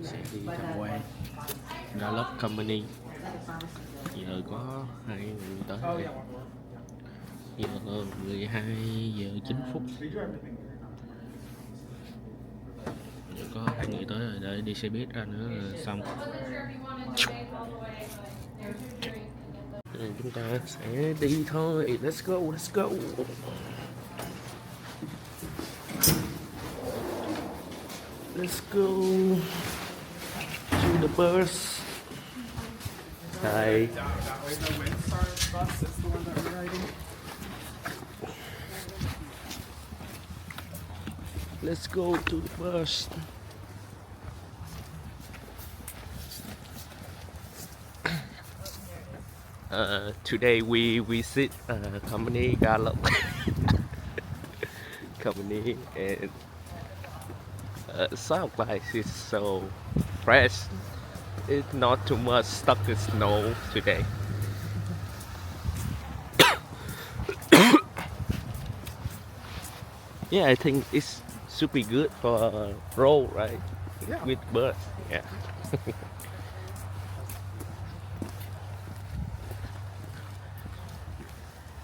sẽ đi tham quan Gallup Company. Giờ có 2 người tới đây. Giờ 12 giờ 9 phút. Giờ có 2 người tới rồi, để đi xe buýt ra nữa là xong. Chúng ta sẽ đi thôi. Let's go, let's go. Let's go to the bus. Hi. Let's go to the bus. Today we visit company Gallup company, and sound like it's so fresh. It's not too much stuck in snow today. Yeah, I think it's super good for a road, right? Yeah. With bus, yeah.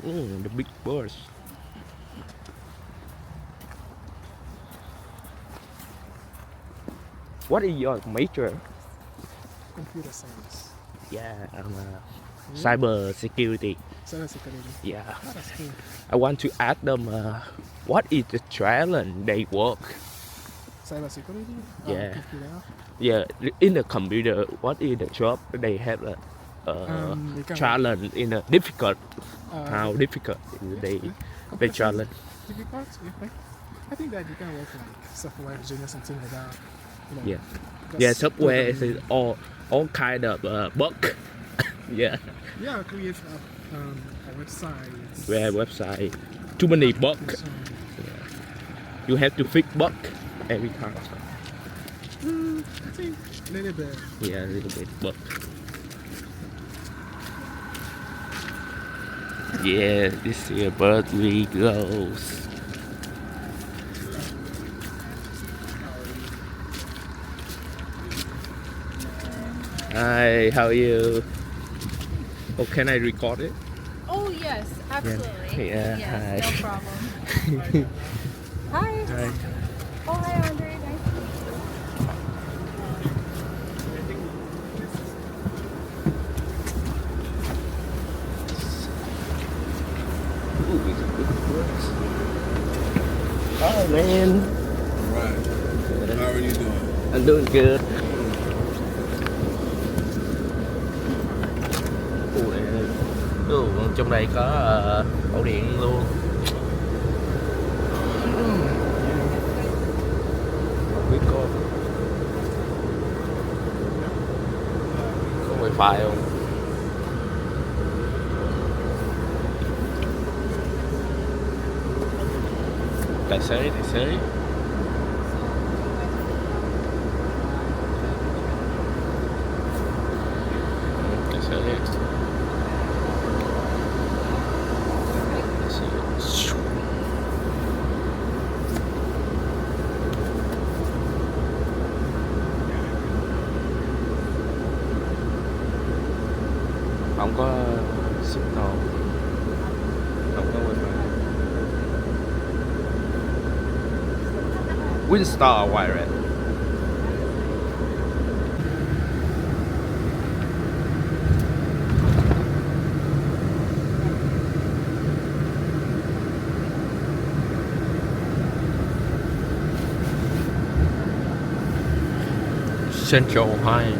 The big bus. What is your major? Computer science. Yeah, I'm cyber security. Cyber security. Yeah. Oh, that's cool. I want to ask them what is the challenge they work. Cyber security? Yeah. Computer. Yeah, in the computer, what is the job they have They can challenge in a difficult? How difficult is they computer challenge? science difficult? I think that you can work like software engineer, something like that. You know, Yeah. just Yeah, software is programming. all kind of bug. Yeah, Yeah, create a website. where website too many bug. So, You have to fix bug every time. I think a little bit. Yeah, a little bit bug. Yeah, this is bird we goes. Hi, how are you? Oh, can I record it? Oh yes, absolutely. Yeah, yes, hi. no problem. Hi. Hi. Oh hi Andre, nice to meet Ooh, these are good birds. Hi, man. Right. How are you doing? I'm doing good. Trong đây có ổ điện luôn. Không biết có wifi không? Tài xế. Tài xế. Không có signal, không có wifi. Windstar Wireless. Central Ohio.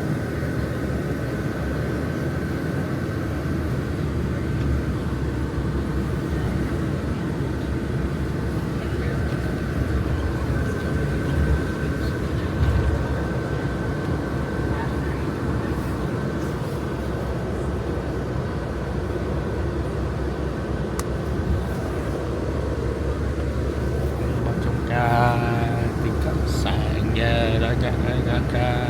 Đi khách sạn về đó ca.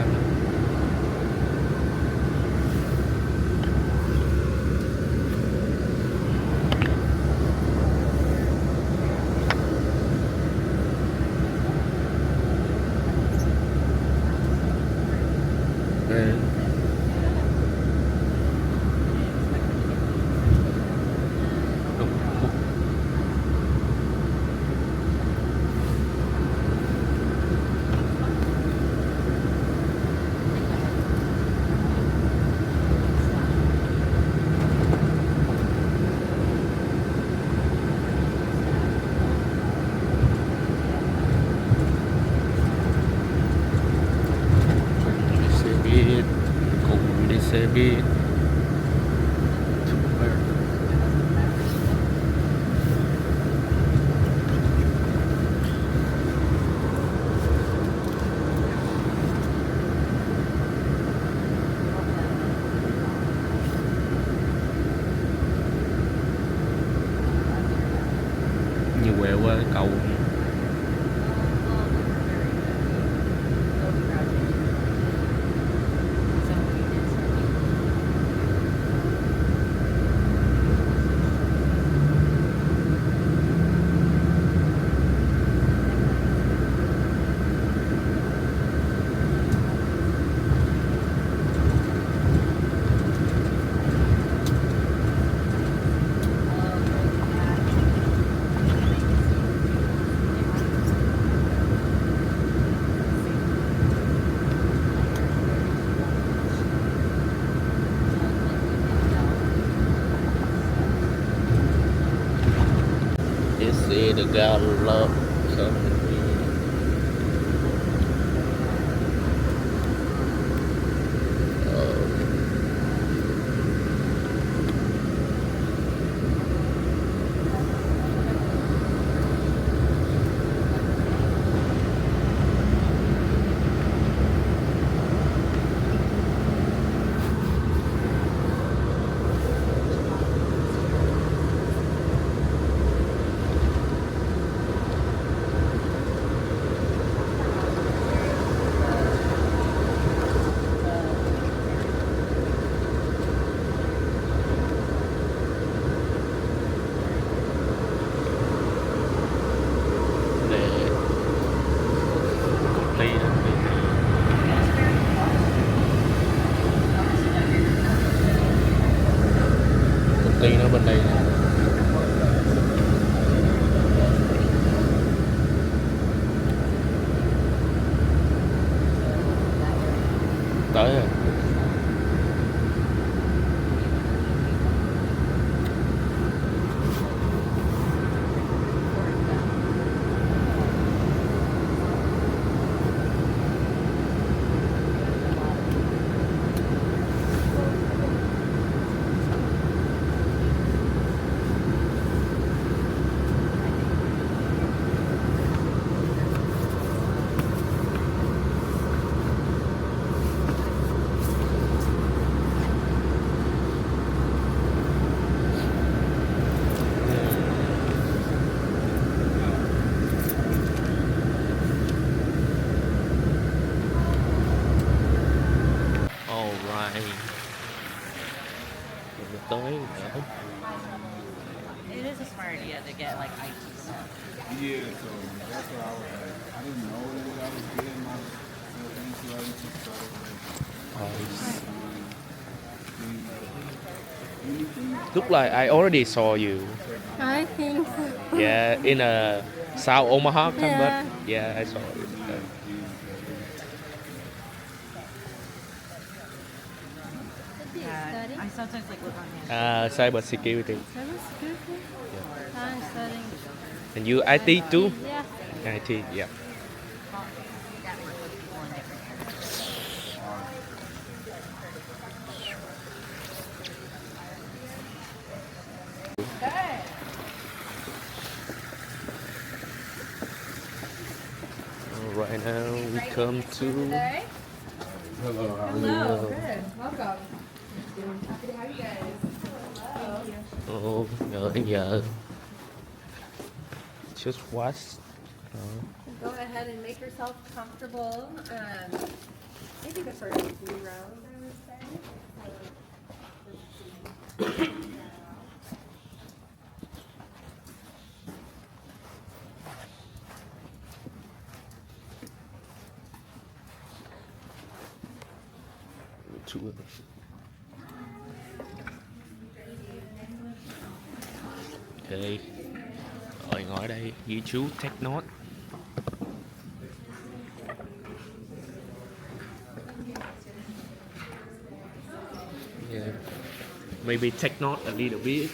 xe buýt. Như quẹo qua cái cầu. This is the gallup company. Công ty nó bên đây nè. Tới rồi. Tới nữa. It is a smart idea to get like IT stuff. Yeah, so that's what I was like. I didn't know what I was getting my into. I just started Look like I already saw you. I think so. Yeah, in a South Omaha campus. Yeah. Yeah, I saw it. I sometimes like look on him. Cyber security. Cybersecurity? I'm studying. And you IT too? Yeah. IT, yeah. Network with people in different areas. Right now we come to. hello, how are you? Hello. Good. Welcome. Happy to have you guys. Oh, giờ just watch. Go ahead and make yourself comfortable. Maybe the first few rounds, I would say. Ok, rồi ngồi ở đây ghi chú take note. Yeah. Maybe take note a little bit.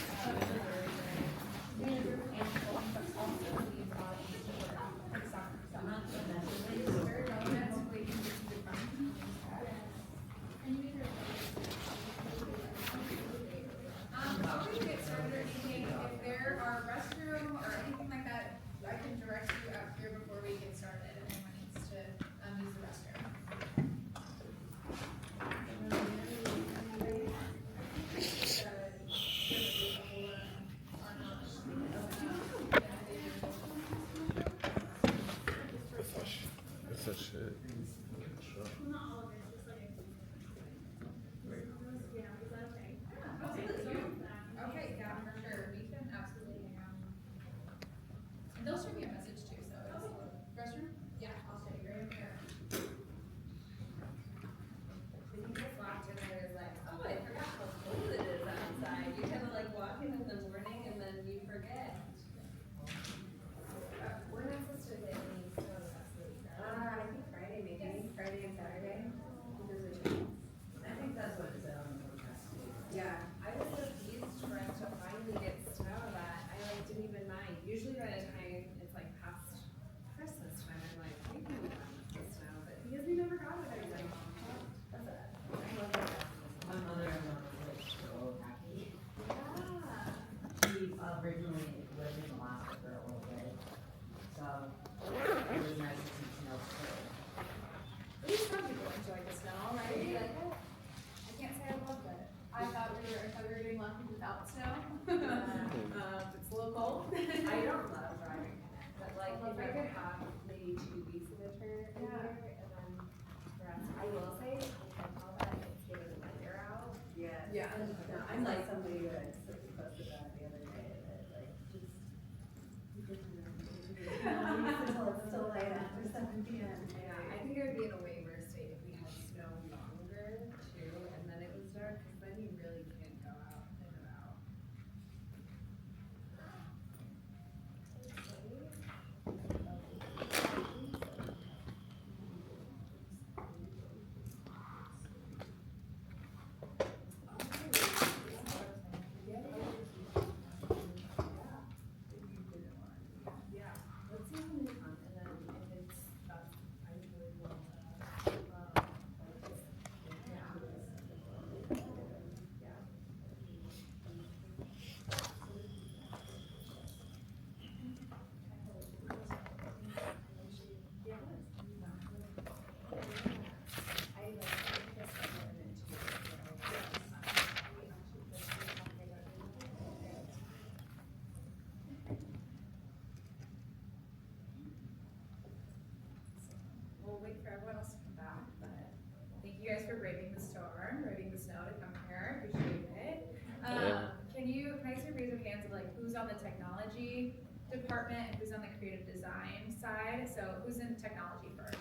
for braving the storm, braving the snow to come here. Appreciate it. Yeah. Can I see a raise of hands of like who's on the technology department and who's on the creative design side? So who's in technology first?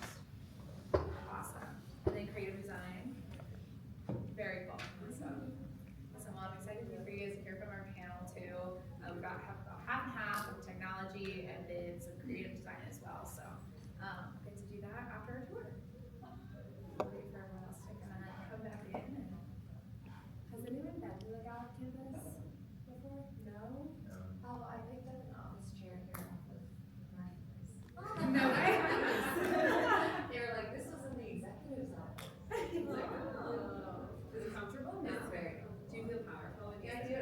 Awesome. And then creative design. Very cool. Awesome. Well, I'm excited for you guys to hear from our panel too. We have about half and half of technology and then some creative design as well. So get to do that after our tour. We'll wait for everyone else to kind of come back in. And has anyone been to the Gallup campus before? No? Oh, I picked up an office chair here off of my place. No way. They were like, this was in the executive's office. I was like, oh. Is it comfortable? It's very cool. Do you feel powerful? Yeah, I do.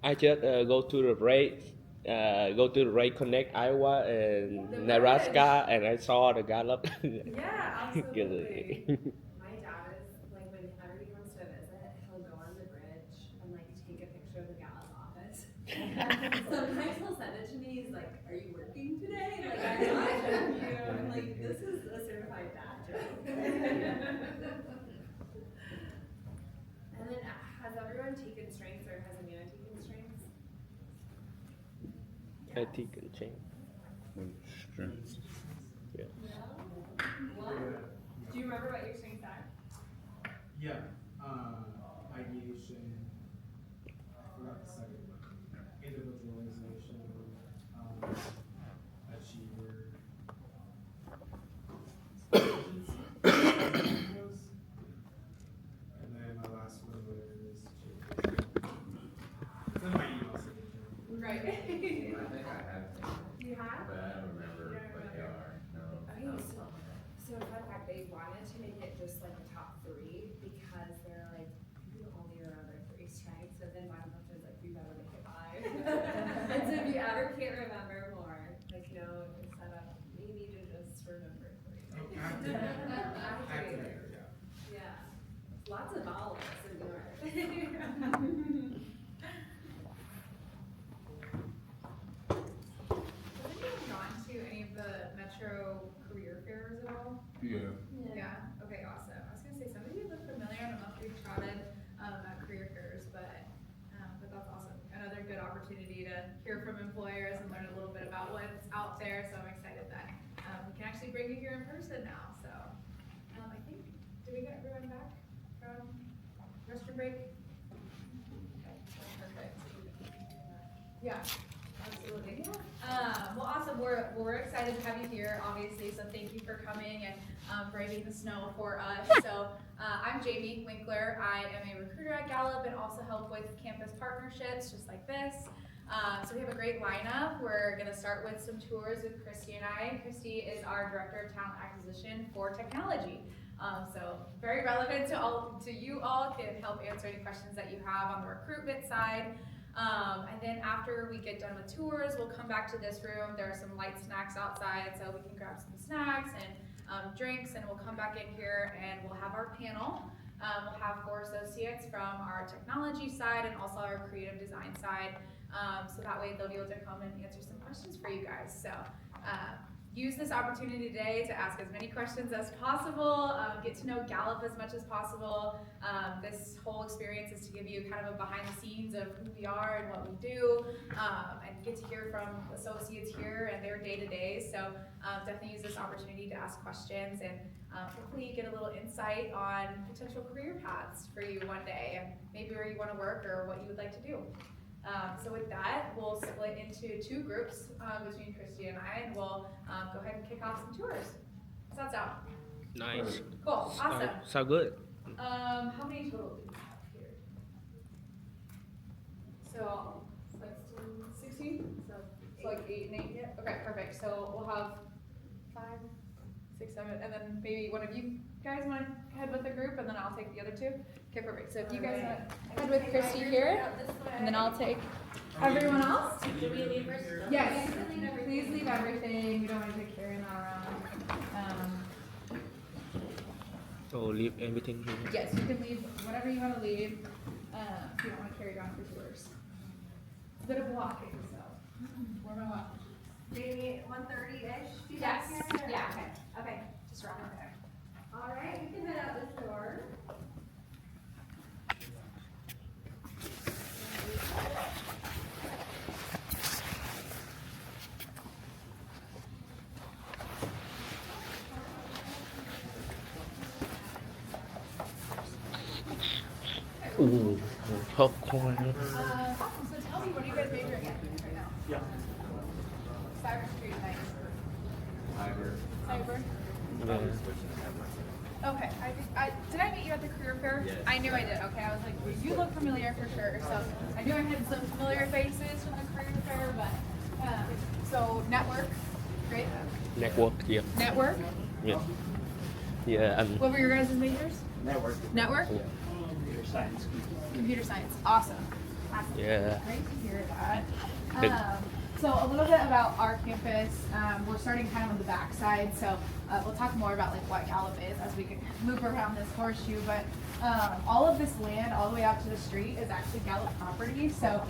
I just go to the Ray Connect Iowa and Nebraska, and I saw the Gallup. Yeah, absolutely. My dad is like, whenever he comes to visit, he'll go on the bridge and like take a picture of the Gallup office. Sometimes he'll send it to me. He's like, "Are you working today?" Like, I'm not from you. I'm like, this is a certified dad joke. And then, has everyone taken strengths, or has anyone taken strengths? I think and change. Strengths. Yeah. What? Do you remember what your strengths are? Yeah. Ideation. I forgot the second one. Individualization. Achiever. And then my last one was it's in my email signature. Right. I think I have some, You have? but I don't remember You don't what they remember? are. No. Okay, so fun fact, they wanted to make it just like the top three because they're like, you only remember three strengths, and then my mom was like, you better make it 5. And so if you ever can't remember more, like, it's set up maybe to just remember 3. Oh, activator, yeah. Yeah. Lots of vowels in yours. Has anyone gone to any of the Metro career fairs at all? Yeah. Yeah. Okay, awesome. I was gonna say some of you look familiar. I don't know if you've trotted at career fairs, but that's awesome. Another good opportunity to hear from employers and learn a little bit about what's out there. So I'm excited that we can actually bring you here in person now. So I think did we get everyone back from restroom break? Okay, perfect. Yeah. Absolutely. Well, awesome. We're excited to have you here, obviously. So thank you for coming and braving the snow for us. So I'm Jamie Winkler. I am a recruiter at Gallup and also help with campus partnerships, just like this. So we have a great lineup. We're going to start with some tours with Christy and I. Christy is our director of talent acquisition for technology. So very relevant to you all. Can help answer any questions that you have on the recruitment side. And then after we get done with tours, we'll come back to this room. There are some light snacks outside, so we can grab some snacks and drinks, and we'll come back in here and we'll have our panel. We'll have 4 associates from our technology side and also our creative design side. So that way they'll be able to come and answer some questions for you guys. So use this opportunity today to ask as many questions as possible, get to know Gallup as much as possible. This whole experience is to give you kind of a behind the scenes of who we are and what we do, and get to hear from associates here and their day-to-day. So definitely use this opportunity to ask questions and hopefully get a little insight on potential career paths for you one day and maybe where you want to work or what you would like to do. So with that, we'll split into 2 groups between Christy and I, and we'll go ahead and kick off some tours. How's that sound? Nice. Cool, awesome. So good. How many total do we have here? So, like 16? So, like 8 and 8? Yeah. Okay, perfect. So we'll have 5, 6, 7, and then maybe one of you guys want to head with the group, and then I'll take the other 2. Okay, perfect. So if you guys want to head with Christy here, and then I'll take everyone else. Do we leave first? Yes. Please leave everything. We don't want you to carry that around. So leave everything here. Yes, you can leave whatever you want to leave. If you don't want to carry it on for tours. It's a bit of walking, so. Where am I walking? Maybe 1:30-ish? Yes. Yeah. Okay. Okay. Just right. chót khoan. Awesome. So tell me, what are you guys majoring in right now? Cybersecurity, nice. Cyber. Yeah. Okay. Did I meet you at the career fair? Yes. I knew I did. Okay. I was like, you look familiar for sure. So I knew I had some familiar faces from the career fair, but so network, great. Network, yeah. Network. Yeah. Yeah, and What were your guys' majors? Network. Network. Computer science. Computer science. Awesome. yeah. Great to hear that. Good. So a little bit about our campus. We're starting kind of on the back side, so we'll talk more about like what Gallup is as we can move around this horseshoe. But all of this land, all the way out to the street, is actually Gallup property. So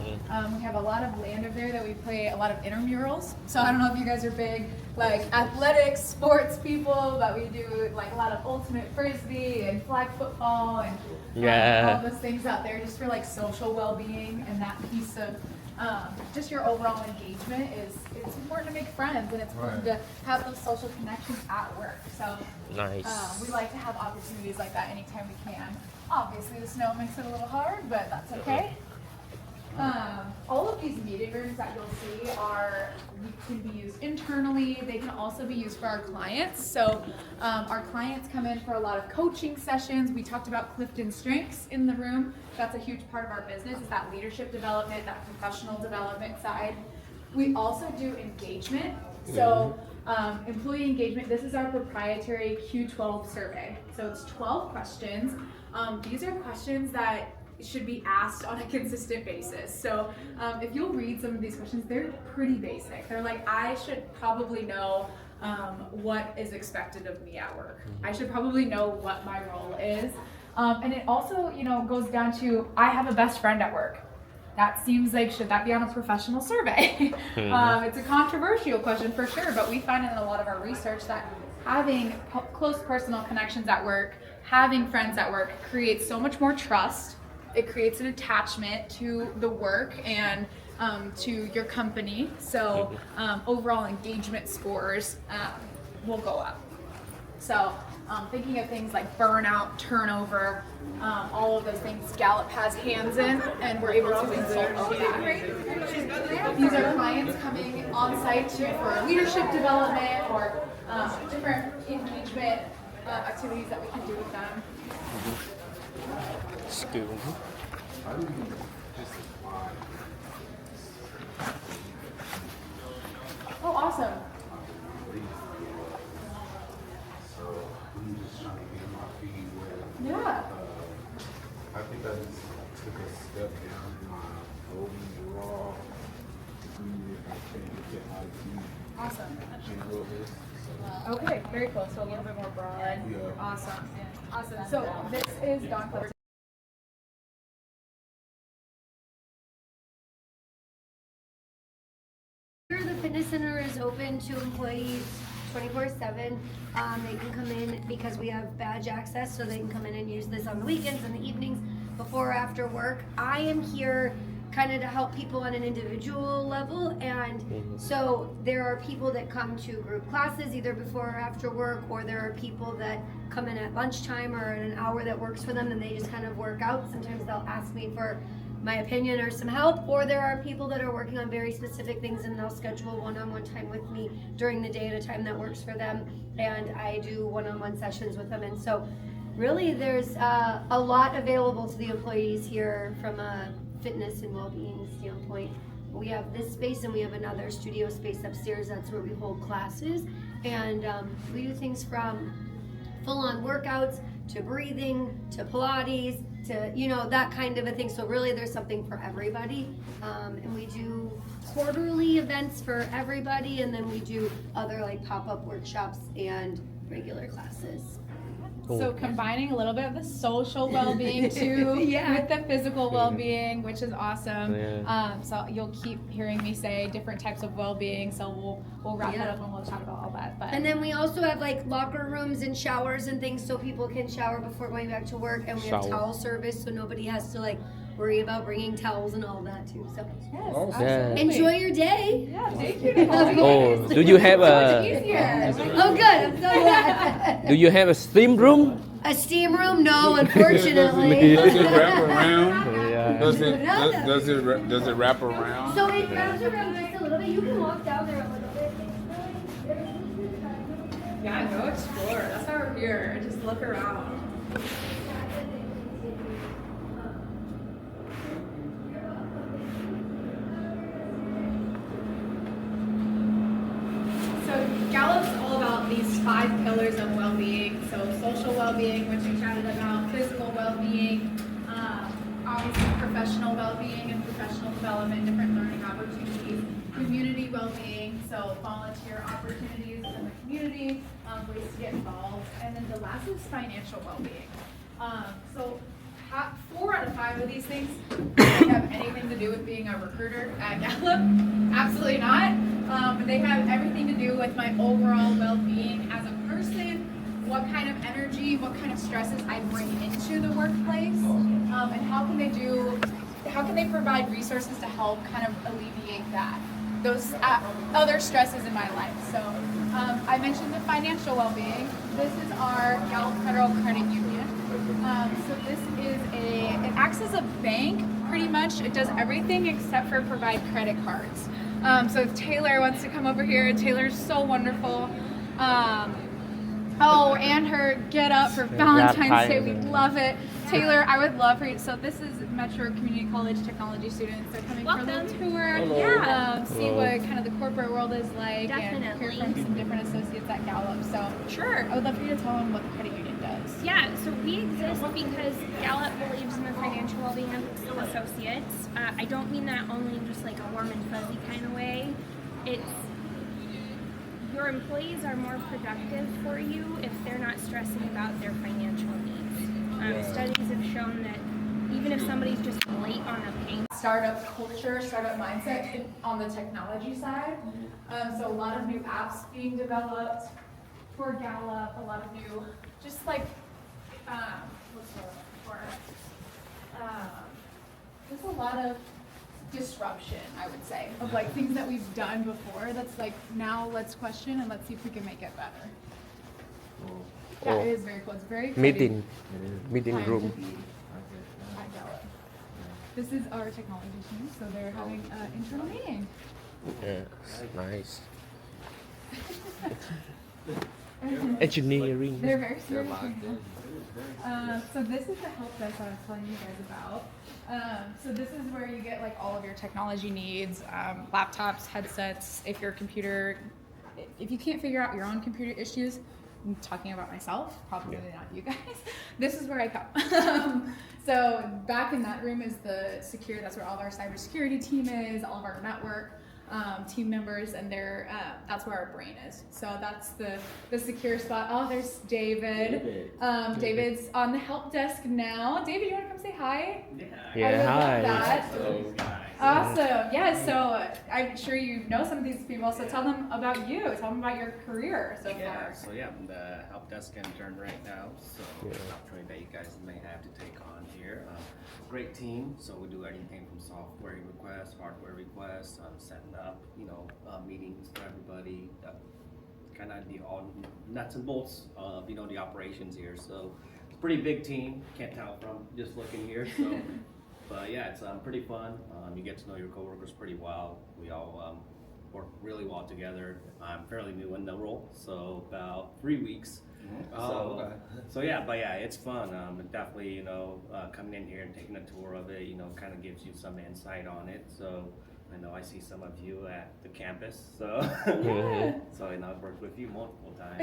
we have a lot of land over there that we play a lot of intramurals. So I don't know if you guys are big like athletics, sports people, but we do like a lot of ultimate frisbee and flag football and Yeah. all those things out there just for like social well-being and that piece of just your overall engagement is it's important to make friends and it's important to have those social connections at work. So Nice. we like to have opportunities like that anytime we can. Obviously the snow makes it a little hard, but that's okay. All of these meeting rooms that you'll see can be used internally. They can also be used for our clients. So our clients come in for a lot of coaching sessions. We talked about Clifton Strengths in the room. That's a huge part of our business is that leadership development, that professional development side. We also do engagement. So employee engagement, this is our proprietary Q12 survey. So it's 12 questions. These are questions that should be asked on a consistent basis. So if you'll read some of these questions, they're pretty basic. They're like, I should probably know what is expected of me at work. I should probably know what my role is. And it also, goes down to, I have a best friend at work. That seems like, should that be on a professional survey? It's a controversial question for sure, but we find in a lot of our research that having close personal connections at work, having friends at work creates so much more trust. It creates an attachment to the work and to your company. So overall engagement scores will go up. So thinking of things like burnout, turnover, all of those things Gallup has hands in, and we're able to insult all that. These are clients coming on site for leadership development or different engagement activities that we can do with them. Skill. Oh, awesome. So I'm just trying to get my feet wet. Yeah. I think I just took a step down in my overall. I can't get my feet Awesome. in a little bit. So, Okay, very cool. So a little bit more broad. Yeah. Awesome. Awesome. So this is Dawn Clever. Here, the fitness center is open to employees 24/7. They can come in because we have badge access, so they can come in and use this on the weekends and the evenings, before or after work. I am here kind of to help people on an individual level, and so there are people that come to group classes either before or after work, or there are people that come in at lunchtime or at an hour that works for them and they just kind of work out. Sometimes they'll ask me for my opinion or some help, or there are people that are working on very specific things and they'll schedule one-on-one time with me during the day at a time that works for them, and I do one-on-one sessions with them. And so really there's a lot available to the employees here from a fitness and well-being standpoint. We have this space and we have another studio space upstairs. That's where we hold classes, and we do things from full-on workouts to breathing to Pilates to that kind of a thing. So really there's something for everybody, and we do quarterly events for everybody, and then we do other like pop-up workshops and regular classes. So combining a little bit of the social well-being too with the physical well-being, which is awesome. So you'll keep hearing me say different types of well-being. So we'll wrap it up and we'll chat about all that. But And then we also have like locker rooms and showers and things so people can shower before going back to work, and we have towel service so nobody has to like worry about bringing towels and all that too. So Yeah. enjoy your day. yeah, thank you. Oh, do you have a Easier. Oh good, I'm so glad. do you have a steam room? A steam room? No, unfortunately. Does it wrap around? Yeah. Does it wrap around? So it wraps around just a little bit. You can walk down there a little bit. Yeah, go explore. That's why we're here. Just look around. So Gallup's all about these 5 pillars of well-being. So social well-being, which we chatted about, physical well-being, obviously professional well-being and professional development, different learning opportunities, community well-being, so volunteer opportunities in the community, ways to get involved, and then the last is financial well-being. So 4 out of 5 of these things have anything to do with being a recruiter at Gallup. Absolutely not. But they have everything to do with my overall well-being as a person, what kind of energy, what kind of stresses I bring into the workplace, and how can they provide resources to help kind of alleviate that, those other stresses in my life. So I mentioned the financial well-being. This is our Gallup Federal Credit Union. So this is it acts as a bank, pretty much. It does everything except for provide credit cards. So if Taylor wants to come over here, Taylor's so wonderful. Oh, and her get up for Valentine's Day, we love it. Taylor, I would love for you. So this is Metro Community College technology students. They're coming for a little tour. Yeah. See what kind of the corporate world is like, and Definitely. hear from some different associates at Gallup. So Sure. I would love for you to tell them what the credit union does. Yeah, so we exist because Gallup believes in the financial well-being of associates. I don't mean that only in just like a warm and fuzzy kind of way. It's your employees are more productive for you if they're not stressing about their financial needs. Studies have shown that even if somebody's just late on a payment. Startup culture, startup mindset on the technology side. So a lot of new apps being developed for Gallup, a lot of new, just like, what's the word for? Just a lot of disruption, I would say, of like things that we've done before. That's like, now let's question and let's see if we can make it better. Yeah, it is very cool. It's very exciting Meeting time room. to be at Gallup. This is our technology team, so they're having an internal meeting. Yes, nice. Engineering. They're very serious. So this is the help desk I was telling you guys about. So this is where you get like all of your technology needs, laptops, headsets. If you can't figure out your own computer issues, I'm talking about myself, probably not you guys. This is where I come. So back in that room is the secure. That's where all of our cybersecurity team is, all of our network team members, and that's where our brain is. So that's the secure spot. Oh, there's David. David's on the help desk now. David, you want to come say hi? Yeah, I would hi. love that. Awesome. Yeah, so I'm sure you know some of these people, so tell them about you. Tell them about your career so far. So yeah, I'm the help desk intern right now, so it's an opportunity that you guys may have to take on here. Great team, so we do anything from software requests, hardware requests, setting up, meetings for everybody, kind of the all nuts and bolts of, the operations here. So it's a pretty big team, can't tell from just looking here, so. But yeah, it's pretty fun. You get to know your coworkers pretty well. We all work really well together. I'm fairly new in the role, so about 3 weeks. So yeah, but yeah, it's fun. Definitely, coming in here and taking a tour of it, kind of gives you some insight on it. So I know I see some of you at the campus, so so I've worked with you multiple times.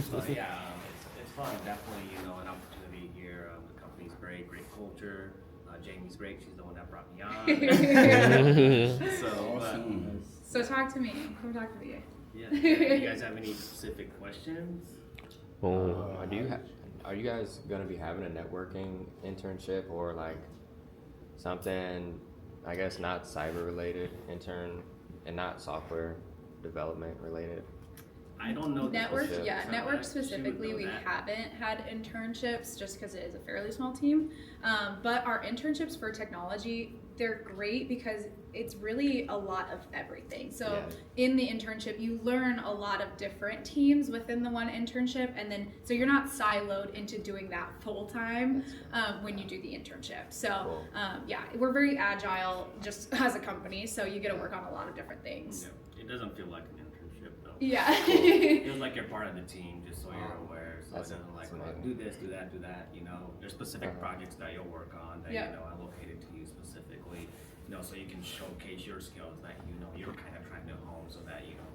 So yeah, it's fun. Definitely, an opportunity here. The company's great culture. Jamie's great. She's the one that brought me on. So talk to me. Come talk to me. Yeah. Do you guys have any specific questions? Are you guys gonna be having a networking internship or like something? I guess not cyber related intern and not software development related. I don't know. Network specifically, we haven't had internships just because it is a fairly small team. But our internships for technology they're great because it's really a lot of everything. So Yeah. in the internship, you learn a lot of different teams within the one internship, and then so you're not siloed into doing that full time when you do the internship. So Cool. yeah, we're very agile just as a company, so you get to work on a lot of different things. Yeah, it doesn't feel like an internship though. Yeah. It feels like you're part of the team, just so you're aware. So That's- it doesn't like, that's oh, amazing. do this, do that, do that. You know, there's specific projects that you'll work on that Yeah. you know are located to you specifically. You know, so you can showcase your skills that you know you're kind of trying to hone, so that you know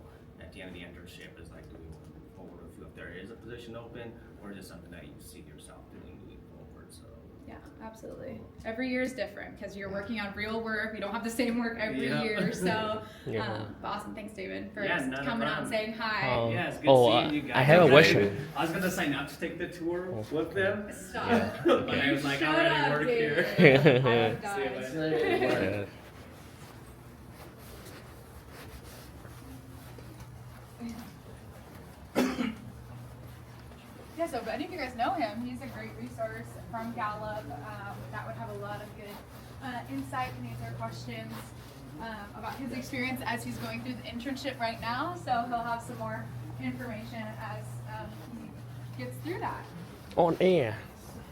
at the end of the internship is like, do we want to move forward if there is a position open, or is it something that you see yourself doing moving forward? So. Yeah, absolutely. Every year is different because you're working on real work. You don't have the same work every Yeah. year. So, Yeah. but awesome. Thanks, David, for Yeah, not a coming out problem. and saying hi. Yeah, it's good Oh, seeing you guys. I have a Okay. question. I was gonna sign up to take the tour with them. Stop. But I was like, I Shut already up, work David. here. I would See you die. later. Yeah. Yeah, so if any of you guys know him, he's a great resource from Gallup that would have a lot of good insight and answer questions about his experience as he's going through the internship right now. So he'll have some more information as he gets through that. On air.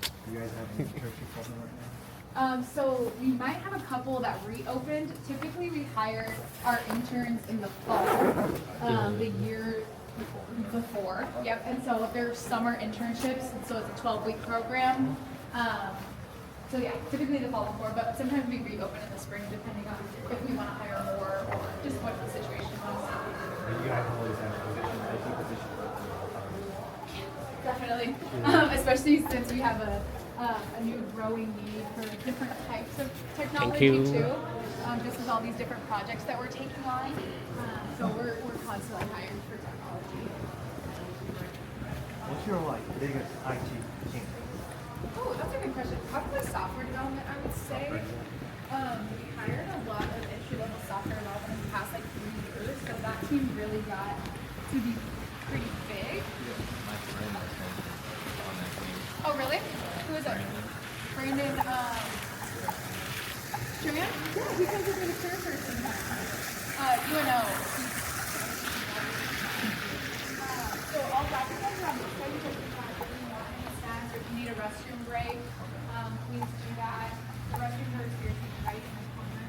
Do you guys have any internship open right now? So we might have a couple that reopened. Typically we hire our interns in the fall, the year before. Yep, and so they're summer internships, and so it's a 12-week program. So yeah, typically the fall before, but sometimes we reopen in the spring depending on if we want to hire more or just what the situation was. You guys always have positions, IT positions. Definitely, especially since we have a new growing need for different types of technology you. too. Just with all these different projects that we're taking on, so we're constantly hiring for technology. What's your biggest IT team? Oh, that's a good question. Probably software development, I would say. We hired a lot of entry-level software development in the past 3 years, so that team really got to be pretty big. My friend is on that team. Oh, really? Who is it? Brandon, Joanne? Yeah, he comes over to career first sometimes. UNO. So all documents are on this side because we have any snacks or if you need a restroom break, please do that. The restrooms are here, so you can right in the corner.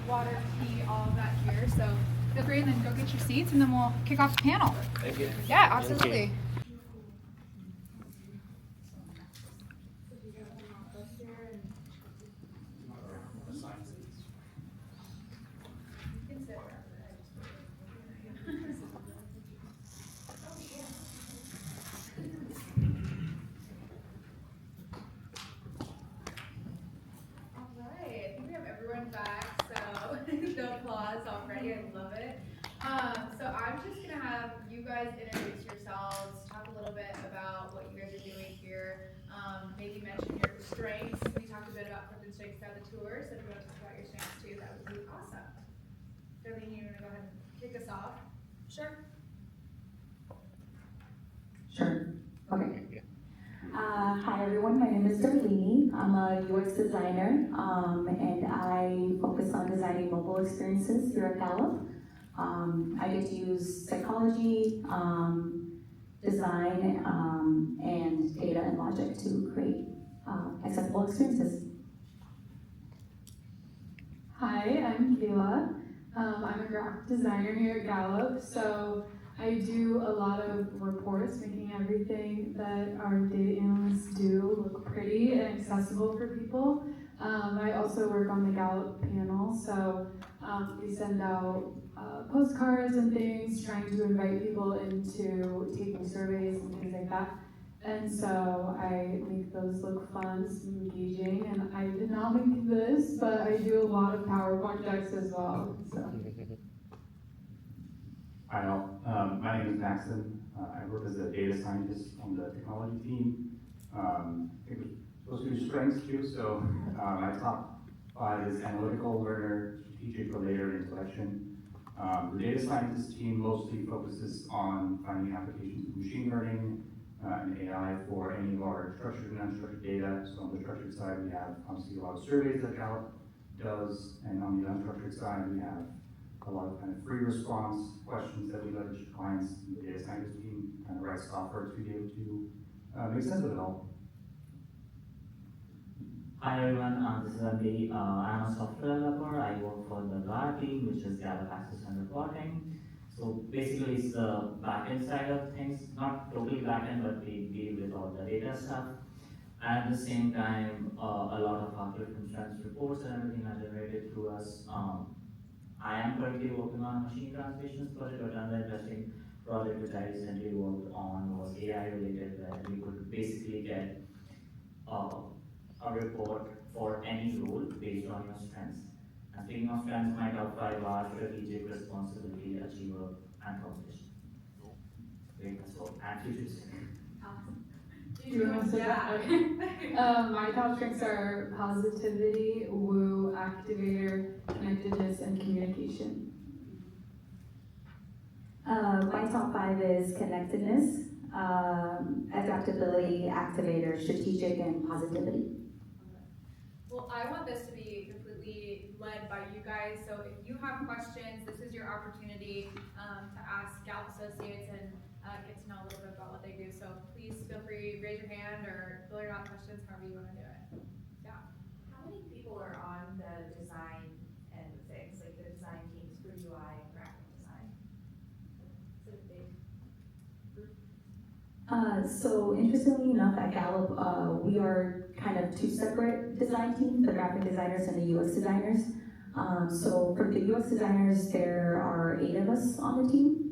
Water, tea, all of that here. So feel free and then go get your seats and then we'll kick off the panel. Thank you. Yeah, absolutely. Alright, I think we have everyone back, so the applause already, I love it. So I'm just gonna have you guys introduce yourselves, talk a little bit about what you guys are doing here, maybe mention your strengths. We talked a bit about Clifton strengths throughout the tour, so if you want to talk about your strengths too, that would be awesome. Darlene, you wanna go ahead and kick us off? Sure. Sure. Okay. Hi everyone, my name is Darlene. I'm a UX designer and I focus on designing mobile experiences here at Gallup. I get to use psychology, design, and data and logic to create accessible experiences. Hi, I'm Kayla. I'm a graphic designer here at Gallup, so I do a lot of reports, making everything that our data analysts do look pretty and accessible for people. I also work on the Gallup panel, so we send out postcards and things, trying to invite people into taking surveys and things like that. And so I make those look fun and engaging, and I did not make this, but I do a lot of PowerPoint decks as well. So. Hi all, my name is Maxon. I work as a data scientist on the technology team. I think we're supposed to do strengths too, so my top 5 is analytical, learner, strategic, related, and intellection. The data scientist team mostly focuses on finding applications of machine learning and AI for any of our structured and unstructured data. So on the structured side, we have obviously a lot of surveys that Gallup does. And on the unstructured side, we have a lot of kind of free response questions that we leverage clients. The data scientist team kind of writes software to be able to make sense of it all. Hi everyone, this is Andy. I'm a software developer. I work for the GAR team, which is Gallup Access and Reporting. So basically it's the backend side of things, not totally backend, but we deal with all the data stuff. At the same time, a lot of our different trends reports and everything are generated through us. I am currently working on a machine translations project, but another interesting project which I recently worked on was AI related, where we could basically get a report for any role based on your strengths. And speaking of strengths, my top 5 are strategic, responsibility, achiever, and competition. Great, that's all. And futuristic. Do you want to say that? Okay. My top strengths are positivity, woo, activator, connectedness, and communication. My top 5 is connectedness, adaptability, activator, strategic, and positivity. Well, I want this to be completely led by you guys, so if you have questions, this is your opportunity to ask Gallup Associates and get to know a little bit about what they do. So please feel free, raise your hand or fill your out questions, however you want to do it. Yeah. How many people are on the design end of things, like the design teams for UI and graphic design? Is it a big group? So interestingly enough, at Gallup, we are kind of 2 separate design teams, the graphic designers and the UX designers. So for the UX designers, there are 8 of us on the team.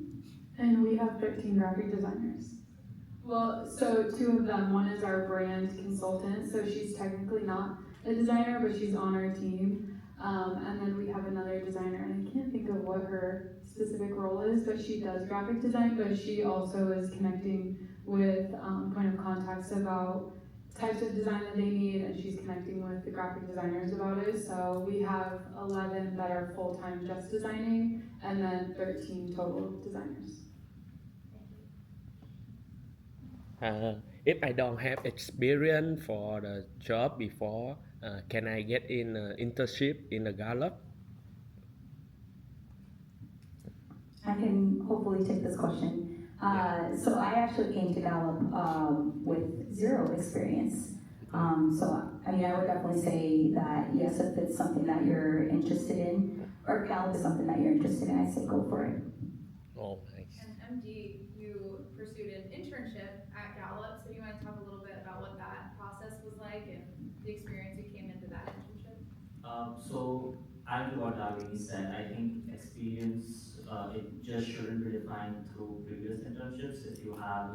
And we have 13 graphic designers. Well, so 2 of them, one is our brand consultant, so she's technically not a designer, but she's on our team. And then we have another designer, and I can't think of what her specific role is, but she does graphic design, but she also is connecting with point of contacts about types of design that they need, and she's connecting with the graphic designers about it. So we have 11 that are full-time just designing, and then 13 total designers. If I don't have experience for the job before, can I get in internship in the Gallup? I can hopefully take this question. So I actually came to Gallup with 0 experience. So I mean, I would definitely say that yes, if it's something that you're interested in, or if Gallup is something that you're interested in, I say go for it. Oh, nice. And MD, you pursued an internship at Gallup, so do you want to talk a little bit about what that process was like and the experience you came into that internship? So I do what Darlene said. I think experience, it just shouldn't be defined through previous internships. If you have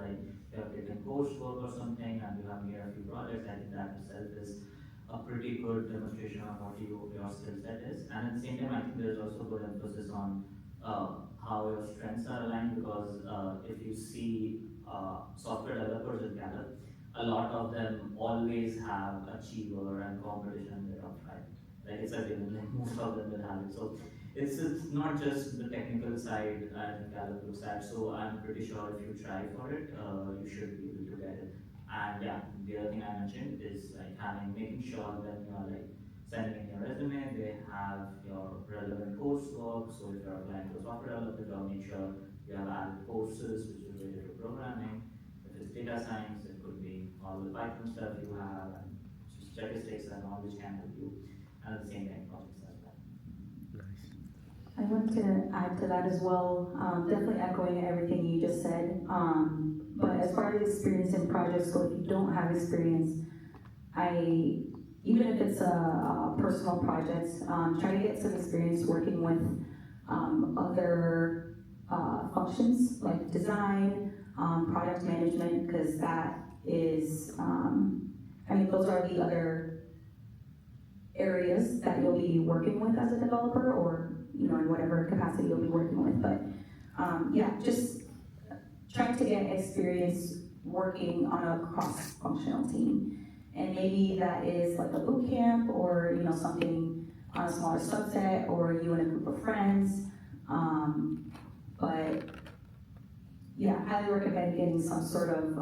taken coursework or something and you have made a few projects, I think that itself is a pretty good demonstration of what your skill set is. And at the same time, I think there's also good emphasis on how your strengths are aligned, because if you see software developers at Gallup, a lot of them always have achiever and competition in the top 5. Like it's a given, like most of them will have it. So it's not just the technical side I think Gallup looks at. So I'm pretty sure if you try for it, you should be able to get it. And yeah, the other thing I mentioned is making sure that you are sending in your resume, they have your relevant coursework. So if you're applying to a software developer job, make sure you have added courses which is related to programming. If it's data science, it could be all the Python stuff you have and statistics and all which can help you. And at the same time, projects as well. Nice. I want to add to that as well, definitely echoing everything you just said. But as far as experience in projects go, if you don't have experience, even if it's a personal project, try to get some experience working with other functions like design, product management, because that is, those are the other areas that you'll be working with as a developer, or in whatever capacity you'll be working with. But just trying to get experience working on a cross-functional team. And maybe that is like a boot camp, or something on a smaller subset, or you and a group of friends. But highly recommend getting some sort of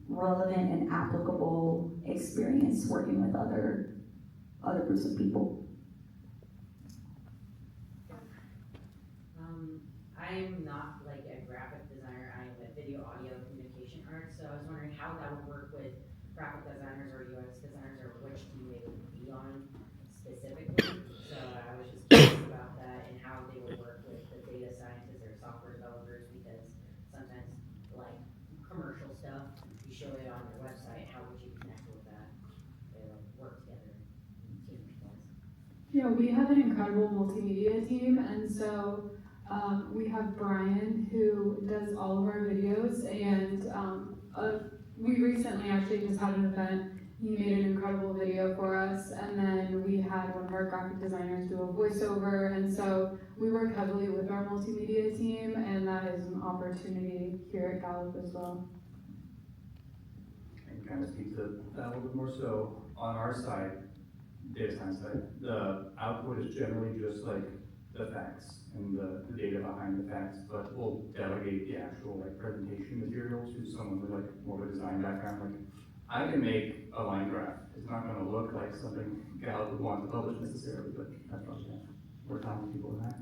relevant and applicable experience working with other other groups of people. I'm not like a graphic designer, I'm a video audio communication art, so I was wondering how that would work with graphic designers or UX designers, or which team they would be on specifically. So I was just curious about that and how they would work with the data scientists or software developers, because sometimes like commercial stuff, you show it on your website, how would you connect with that? They like work together team wise. Yeah, we have an incredible multimedia team, and so we have Brian who does all of our videos, and we recently actually just had an event. He made an incredible video for us, and then we had one of our graphic designers do a voiceover, and so we work heavily with our multimedia team, and that is an opportunity here at Gallup as well. I can kind of speak to that a little bit more. So on our side, data science side, the output is generally just like the facts and the data behind the facts, but we'll delegate the actual like presentation material to someone with like more of a design background. Like I can make a line graph. It's not going to look like something Gallup would want to publish necessarily, but that's probably more talented people than that.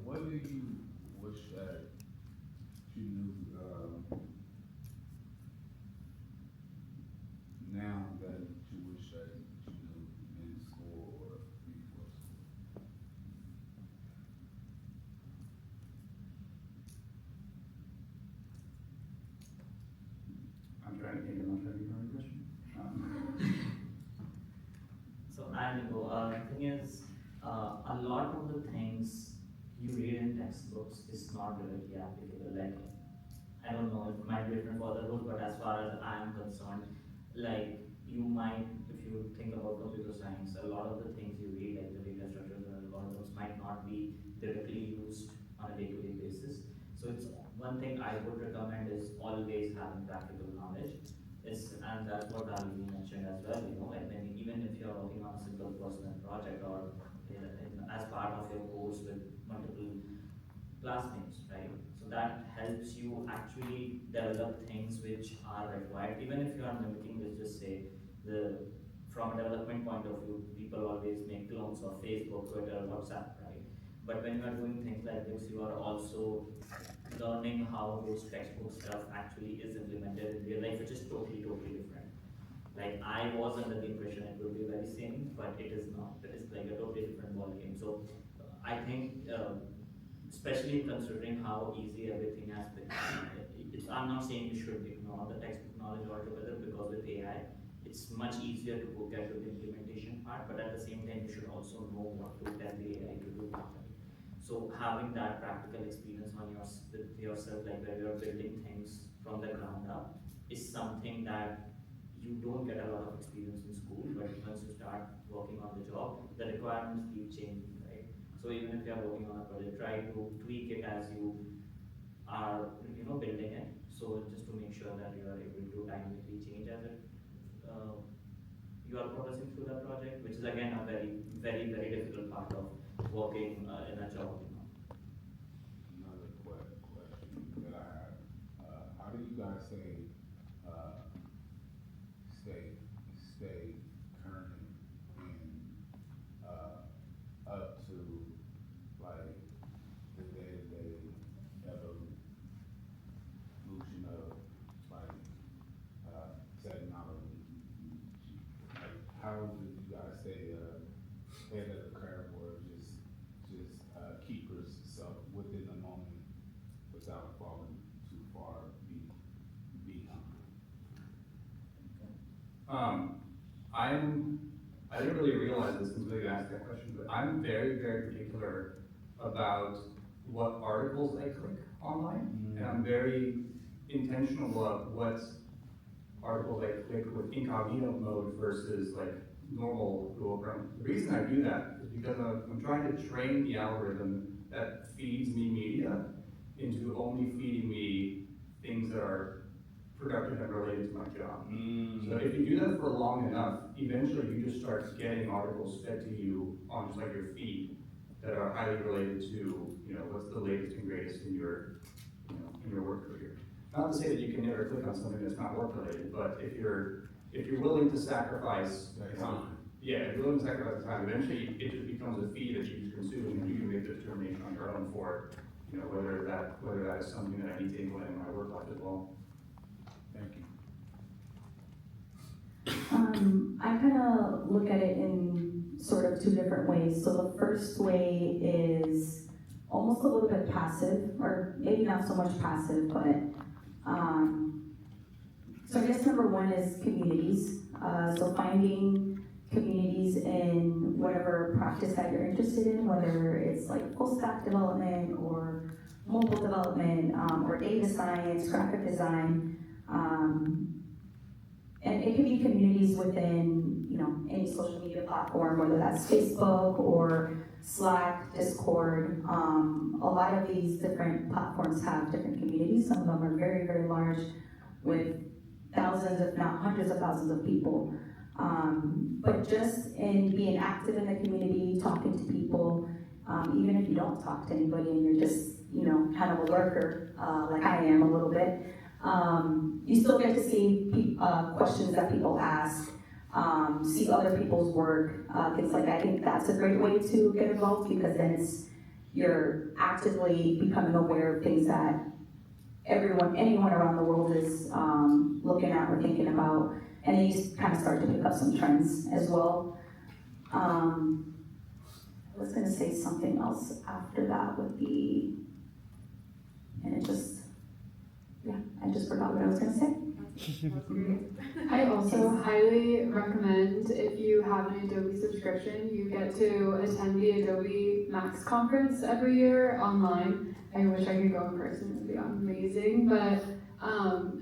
What do you wish that you knew now that you wish that you knew in school or before school? I'm trying to think. I'm not trying to be a question. So I know, the thing is, a lot of the things you read in textbooks is not directly applicable. Like, I don't know, it might be different for other roles, but as far as I am concerned, like, you might, if you think about computer science, a lot of the things you read, like the data structures or algorithms, might not be directly used on a day-to-day basis. So it's one thing I would recommend is always having practical knowledge. And that's what Ali mentioned as well, you know, and then even if you're working on a single personal project or as part of your course with multiple classmates, right? So that helps you actually develop things which are required. Even if you are mimicking, let's just say, from a development point of view, people always make clones of Facebook, Twitter, WhatsApp, right? But when you are doing things like this, you are also learning how those textbook stuff actually is implemented in real life, which is totally different. Like, I was under the impression it would be very same, but it is not. It is like a totally different ball game. So I think, especially considering how easy everything has become, I'm not saying you should ignore the textbook knowledge altogether, because with AI, it's much easier to go get to the implementation part, but at the same time, you should also know what to tell the AI to do that. So having that practical experience on with yourself, like where you're building things from the ground up, is something that you don't get a lot of experience in school, but once you start working on the job, the requirements keep changing, right? So even if you're working on a project, try to tweak it as you are, building it. So just to make sure that you are able to dynamically change as it you are progressing through the project, which is again a very difficult part of working in a job. Another question that I have: how do you guys say stay current and up to like the day-to-day evolution of like technology? Like, how do you guys stay ahead of the curve, or just keep yourself within the moment without falling too far behind? I didn't really realize this until you asked that question, but I'm very particular about what articles I click online, and I'm very intentional about what articles I click with incognito mode versus like normal Google Chrome. The reason I do that is because I'm trying to train the algorithm that feeds me media into only feeding me things that are productive and related to my job. So if you do that for long enough, eventually you just start getting articles fed to you on just like your feed that are highly related to, what's the latest and greatest in your work career. not to say that you can never click on something that's not work related, but if you're willing to sacrifice time, yeah, if you're willing to sacrifice time, eventually it just becomes a fee that you consume, and you can make the determination on your own for, whether that is something that I need to implement in my work life as well. Thank you. I kind of look at it in sort of two different ways. So the first way is almost a little bit passive, or maybe not so much passive, but so I guess number one is communities. So finding communities in whatever practice that you're interested in, whether it's like full stack development or mobile development, or data science, graphic design. And it can be communities within, any social media platform, whether that's Facebook or Slack, Discord. A lot of these different platforms have different communities. Some of them are very, very large with thousands, if not hundreds of thousands of people. But just in being active in the community, talking to people, even if you don't talk to anybody and you're just, kind of a lurker, like I am a little bit, you still get to see questions that people ask, see other people's work, things like that. I think that's a great way to get involved, because then you're actively becoming aware of things that anyone around the world is looking at or thinking about, and then you kind of start to pick up some trends as well. I was going to say something else after that would be, and I just forgot what I was going to say. I also highly recommend, if you have an Adobe subscription, you get to attend the Adobe Max conference every year online. I wish I could go in person, it would be amazing, but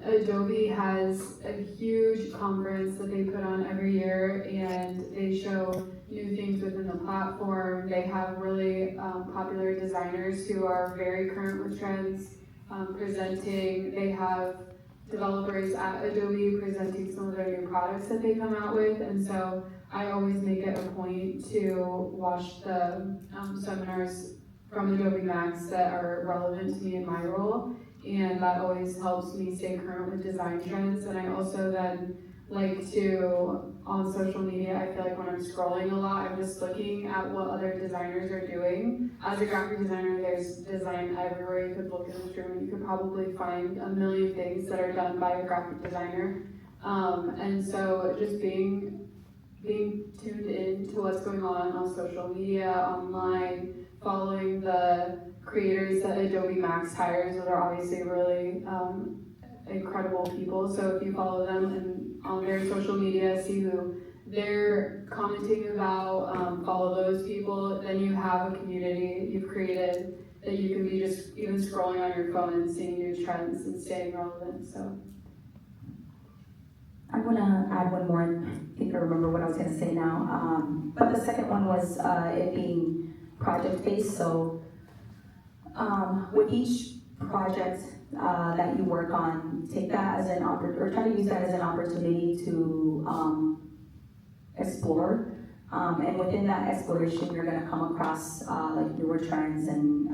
Adobe has a huge conference that they put on every year, and they show new things within the platform. They have really popular designers who are very current with trends presenting. They have developers at Adobe presenting some of their new products that they come out with, and so I always make it a point to watch the seminars from Adobe Max that are relevant to me in my role, and that always helps me stay current with design trends. And I also then like to, on social media, I feel like when I'm scrolling a lot, I'm just looking at what other designers are doing. As a graphic designer, there's design everywhere. You could look in this room and you could probably find a million things that are done by a graphic designer. And so just being tuned in to what's going on social media, online, following the creators that Adobe Max hires, that are obviously really incredible people. So if you follow them and on their social media, see who they're commenting about, follow those people, then you have a community you've created that you can be just even scrolling on your phone and seeing new trends and staying relevant. So I want to add one more. I think I remember what I was going to say now. But the second one was it being project-based. So with each project that you work on, take that as an opportunity, or try to use that as an opportunity to explore. And within that exploration, you're going to come across like newer trends and,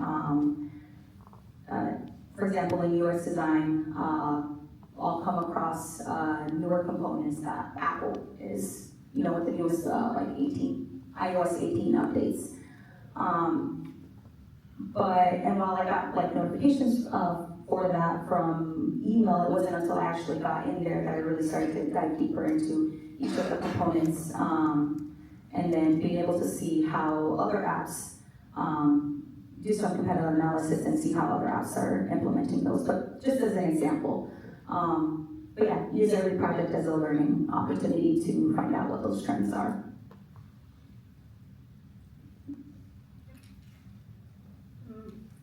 for example, in UX design, I'll come across newer components that Apple is, with the newest iOS 18 updates. And while I got like notifications for that from email, it wasn't until I actually got in there that I really started to dive deeper into each of the components, and then being able to see how other apps do some competitive analysis and see how other apps are implementing those. But just as an example, but yeah, use every project as a learning opportunity to find out what those trends are.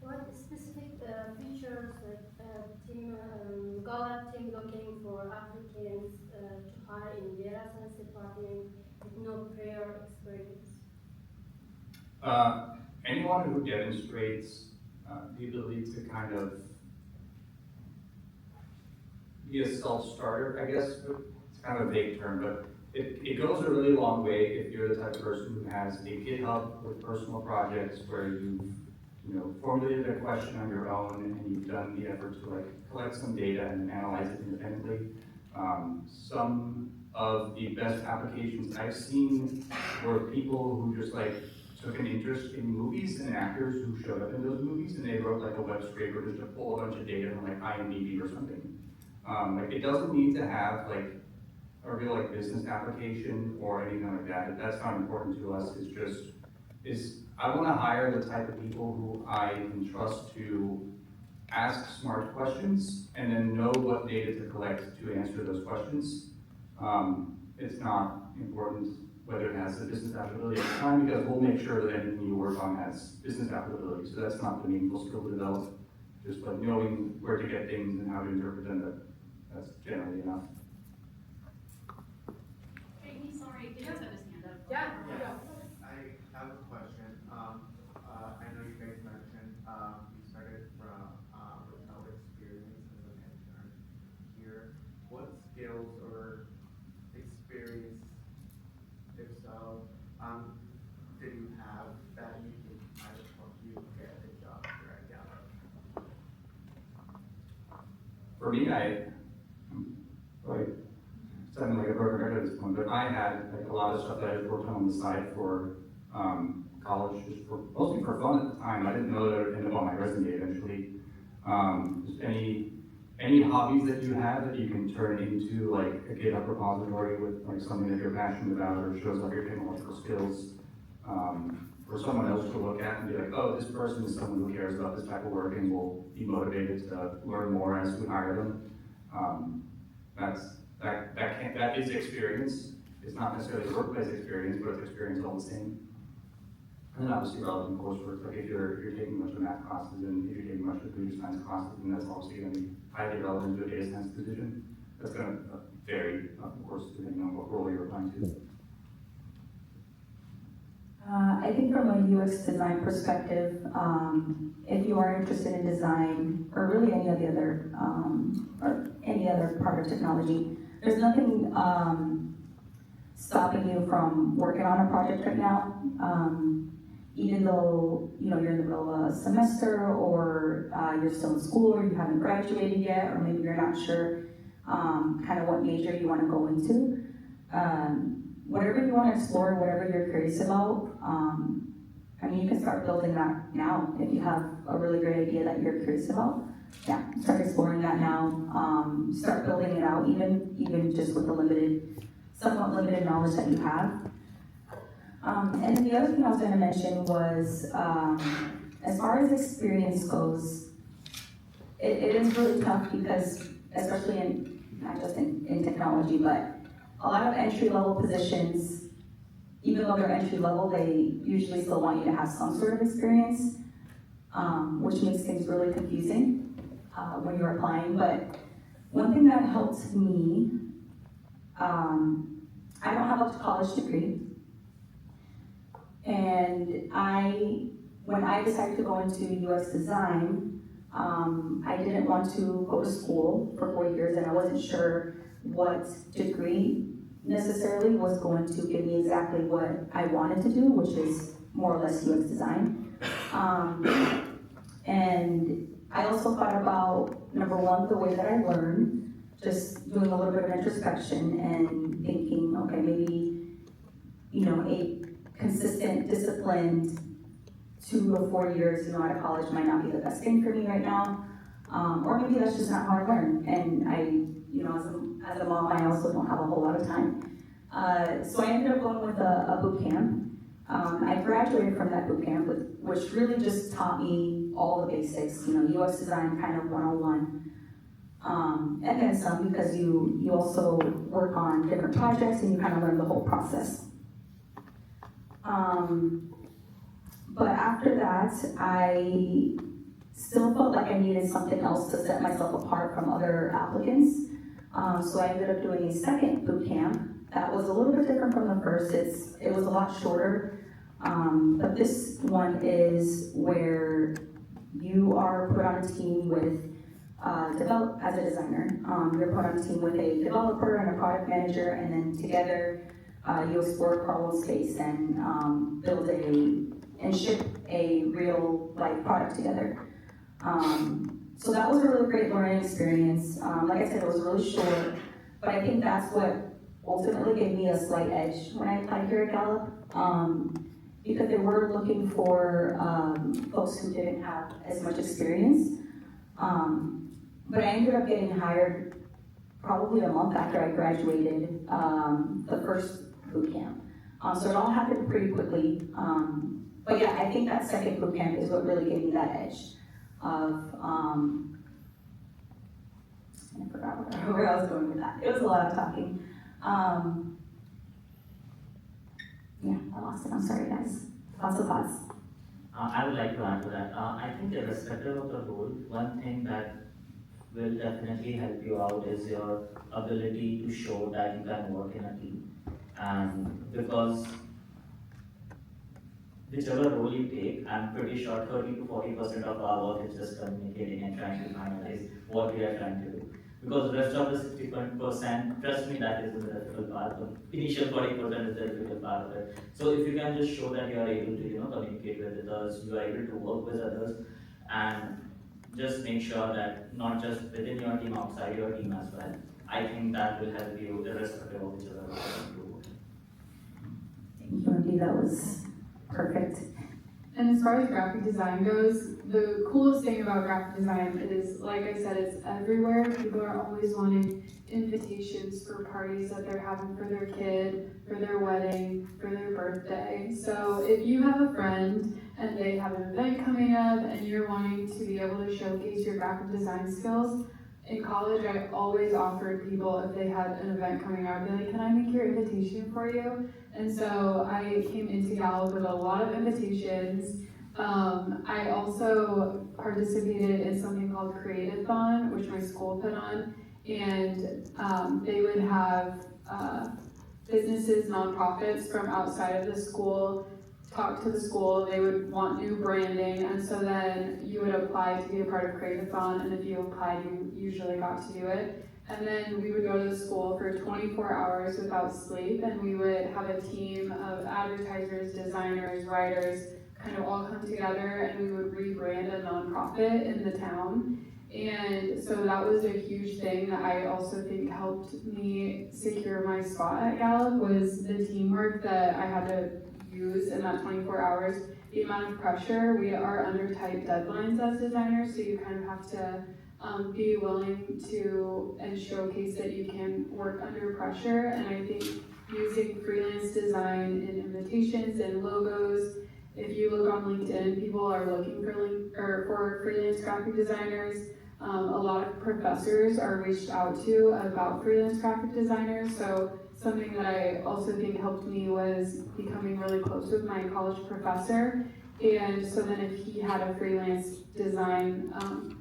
What specific features gallup team looking for applicants to hire in data science department with no prior experience? Anyone who demonstrates the ability to kind of be a self-starter, I guess. It's kind of a vague term, but it goes a really long way if you're the type of person who has a GitHub with personal projects where you've formulated a question on your own and you've done the effort to collect some data and analyze it independently. Some of the best applications I've seen were people who just took an interest in movies and actors who showed up in those movies, and they wrote a web scraper just to pull a bunch of data from IMDb or something. It doesn't need to have a real business application or anything like that. That's not important to us. I want to hire the type of people who I can trust to ask smart questions and then know what data to collect to answer those questions. It's not important whether it has the business applicability at the time, because we'll make sure that anything you work on has business applicability. So that's not the meaningful skill to develop. Just knowing where to get things and how to interpret them, that's generally enough. Hey, sorry, did you have his hand up? Yeah. I have a question. I know you guys mentioned you started from no experience as an intern here. What skills or experience, if so, did you have that you think might have helped you get a job here at Gallup? For me, sounding like a broken record at this point, but I had a lot of stuff that I worked on the side for college, mostly for fun at the time. I didn't know that it would end up on my resume eventually. Just any hobbies that you have that you can turn into a GitHub repository with something that you're passionate about or shows off your technological skills for someone else to look at and be oh, this person is someone who cares about this type of work and will be motivated to learn more as we hire them. That is experience. It's not necessarily workplace experience, but it's experience all the same. And then obviously relevant coursework, if you're taking much of math classes and if you're taking much of computer science classes, then that's obviously going to be highly relevant to a data science position. That's going to vary, of course, depending on what role you're applying to. I think from a UX design perspective, if you are interested in design or really any of the other or any other part of technology, there's nothing stopping you from working on a project right now. Even though you're in the middle of a semester or you're still in school or you haven't graduated yet, or maybe you're not sure kind of what major you want to go into. Whatever you want to explore, whatever you're curious about, you can start building that now. If you have a really great idea that you're curious about, start exploring that now. Start building it out, even just with the somewhat limited knowledge that you have. And then the other thing I was going to mention was, as far as experience goes, it is really tough because, especially not just in technology, but a lot of entry-level positions, even though they're entry-level, they usually still want you to have some sort of experience, which makes things really confusing when you're applying. But one thing that helped me, I don't have a college degree, and when I decided to go into UX design, I didn't want to go to school for 4 years, and I wasn't sure what degree necessarily was going to give me exactly what I wanted to do, which is more or less UX design. And I also thought about, number one, the way that I learn, just doing a little bit of introspection and thinking, okay, maybe, a consistent, disciplined 2 to 4 years, out of college might not be the best thing for me right now. Or maybe that's just not how I learn. And as a mom, I also don't have a whole lot of time. So I ended up going with a boot camp. I graduated from that boot camp, which really just taught me all the basics, UX design kind of 101. And then some, because you also work on different projects and you kind of learn the whole process. But after that, I still felt like I needed something else to set myself apart from other applicants. So I ended up doing a second boot camp that was a little bit different from the first. It was a lot shorter, but this one is where you are put on a team with as a designer. You're put on a team with a developer and a product manager, and then together you explore problem space and build and ship a real like product together. So that was a really great learning experience. Like I said, it was really short, but I think that's what ultimately gave me a slight edge when I applied here at Gallup, because they were looking for folks who didn't have as much experience. But I ended up getting hired probably a month after I graduated the first boot camp. So it all happened pretty quickly. But yeah, I think that second boot camp is what really gave me that edge of, I forgot where I was going with that. It was a lot of talking. Yeah, I lost it. I'm sorry, guys. Lots of thoughts. I would like to add to that. I think irrespective of the role, one thing that will definitely help you out is your ability to show that you can work in a team. And because whichever role you take, I'm pretty sure 30 to 40% of our work is just communicating and trying to finalize what we are trying to do. Because the rest of the 60%, trust me, that is the difficult part. The initial 40% is the difficult part of it. So if you can just show that you are able to, communicate with others, you are able to work with others, and just make sure that not just within your team, outside your team as well. I think that will help you irrespective of whichever role you work. Thank you, Andy. That was perfect. And as far as graphic design goes, the coolest thing about graphic design is, like I said, it's everywhere. People are always wanting invitations for parties that they're having for their kid, for their wedding, for their birthday. So if you have a friend and they have an event coming up and you're wanting to be able to showcase your graphic design skills, in college, I always offered people, if they had an event coming up, I'd be like, can I make your invitation for you? And so I came into Gallup with a lot of invitations. I also participated in something called Create-a-thon, which my school put on, and they would have businesses, nonprofits from outside of the school talk to the school. They would want new branding, and so then you would apply to be a part of Create-a-thon, and if you applied, you usually got to do it. And then we would go to the school for 24 hours without sleep, and we would have a team of advertisers, designers, writers, kind of all come together, and we would rebrand a nonprofit in the town. And so that was a huge thing that I also think helped me secure my spot at Gallup, was the teamwork that I had to use in that 24 hours. The amount of pressure, we are under tight deadlines as designers, so you kind of have to be willing to and showcase that you can work under pressure. And I think using freelance design in invitations and logos, if you look on LinkedIn, people are looking for freelance graphic designers. A lot of professors are reached out to about freelance graphic designers. So something that I also think helped me was becoming really close with my college professor. And so then if he had a freelance design,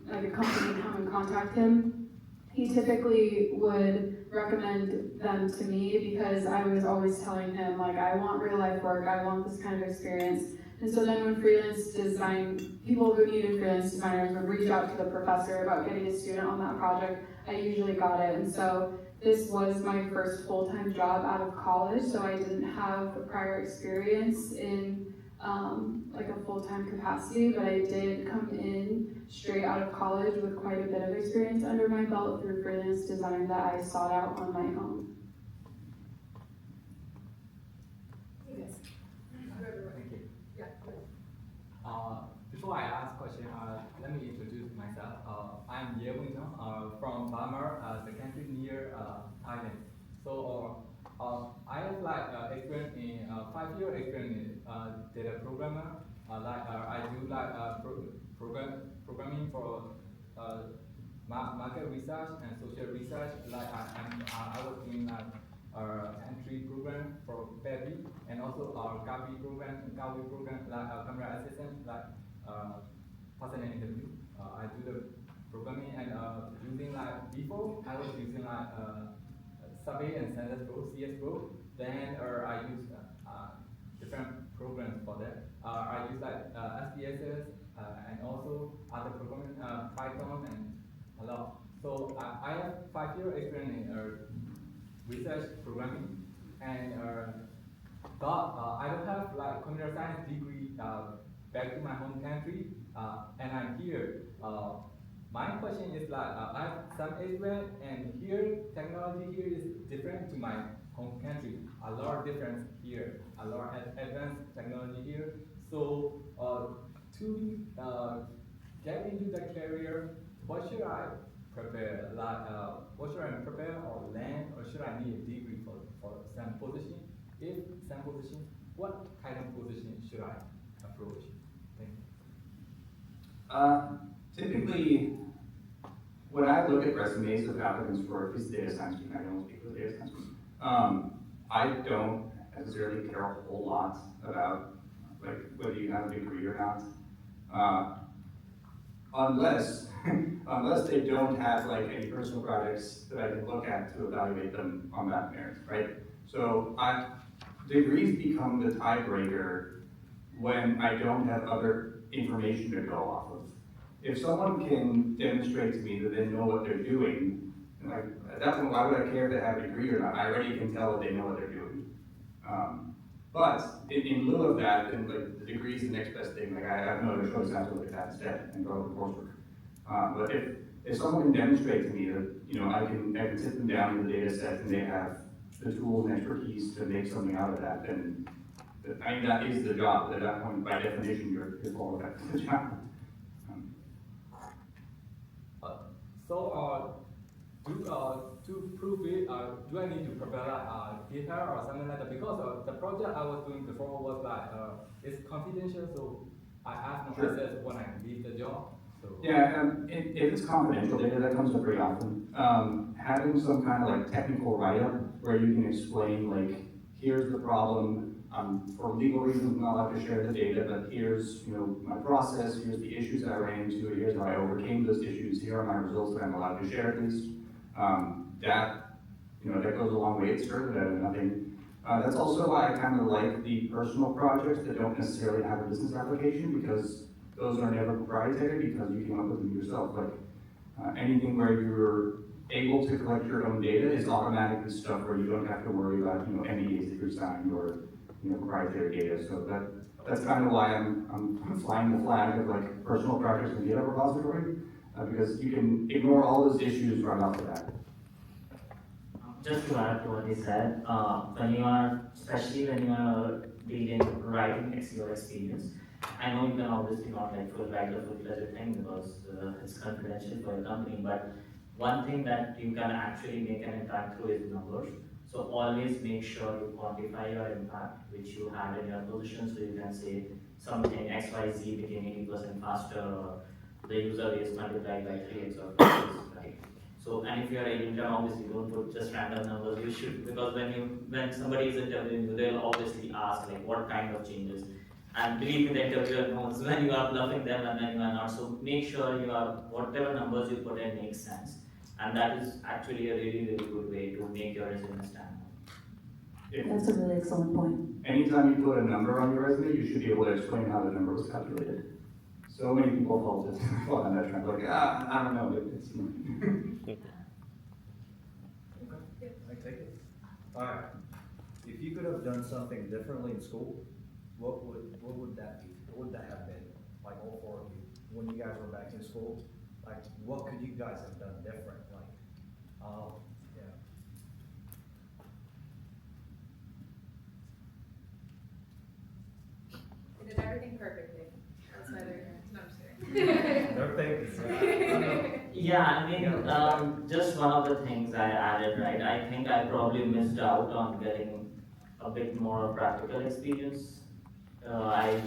like a company come and contact him, he typically would recommend them to me, because I was always telling him, like, I want real life work, I want this kind of experience. And so then when freelance design, people who needed freelance designers would reach out to the professor about getting a student on that project, I usually got it. And so this was my first full-time job out of college, so I didn't have prior experience in like a full-time capacity, but I did come in straight out of college with quite a bit of experience under my belt through freelance design that I sought out on my own. Thank you. Before I ask question, let me introduce myself. I'm Ye Wing from Burma, the country near Thailand. So I have experience in 5-year experience in data programmer. I do programming for market research and social research. I was doing entry program for Baby, and also our Gavi program, like camera assistant, personal interview. I do the programming and using before I was using Survey and Census Pro, CS Pro. Then I use different programs for that. I use SPSS and also other programming, Python and a lot. So I have 5-year experience in research programming, and but I don't have computer science degree back to my home country, and I'm here. My question is like, I have some experience, and here, technology here is different to my home country. A lot of difference here, a lot of advanced technology here. So, to get into the career, what should I prepare? Like, what should I prepare or learn, or should I need a degree for some position? If some position, what kind of position should I approach? Thank you. Typically, when I look at resumes of applicants for a data science team, I don't speak for the data science team, I don't necessarily care a whole lot about like whether you have a degree or not, unless unless they don't have like any personal projects that I can look at to evaluate them on that merit, right? So degrees become the tiebreaker when I don't have other information to go off of. If someone can demonstrate to me that they know what they're doing, like, at that point, why would I care if they have a degree or not? I already can tell that they know what they're doing. But in lieu of that, then like the degree is the next best thing. Like I have no other choice, I have to look at that instead and go over the coursework. But if someone can demonstrate to me that I can sit them down in the data set and they have the tools and expertise to make something out of that, then I mean that is the job. At that point, by definition, you're qualified for the job. To prove it, do I need to prepare like GitHub or something like that? Because the project I was doing before was like it's confidential, so I have no access when I leave the job. So. Yeah, if it's confidential data, that comes up pretty often. Having some kind of like technical write-up where you can explain like, here's the problem. For legal reasons, I'm not allowed to share the data, but here's my process. Here's the issues that I ran into. Here's how I overcame those issues. Here are my results that I'm allowed to share at least. That goes a long way. It's sort of nothing. That's also why I kind of like the personal projects that don't necessarily have a business application, because those are never proprietary because you came up with them yourself. Like anything where you're able to collect your own data is automatically stuff where you don't have to worry about NDAs that you're signed or proprietary data. So that's kind of why I'm flying the flag of like personal projects in the GitHub repository, because you can ignore all those issues right off the bat. Just to add to what he said, especially when you are dealing writing your experience, I know you can obviously not like full write a full-fledged thing because it's confidential for your company, but one thing that you can actually make an impact through is numbers. So always make sure you quantify your impact, which you had in your position, so you can say something XYZ became 80% faster, or the user base multiplied by 3x or 4x, right? So, and if you are able to, obviously don't put just random numbers, you should, because when somebody is interviewing you, they'll obviously ask like what kind of changes. And believe me, the interviewer knows when you are bluffing them and when you are not. So make sure you are, whatever numbers you put in makes sense. And that is actually a really, really good way to make your resume stand out. That's a really excellent point. Anytime you put a number on your resume, you should be able to explain how the number was calculated. So many people fall on that trend, like, I don't know, it's Okay, I take it. All right. If you could have done something differently in school, what would that be? What would that have been? Like all four of you, when you guys were back in school, like what could you guys have done different? Like, yeah. I did everything perfectly. That's why they're here. No, I'm just kidding. Yeah, I mean, just one of the things I added, right? I think I probably missed out on getting a bit more practical experience. I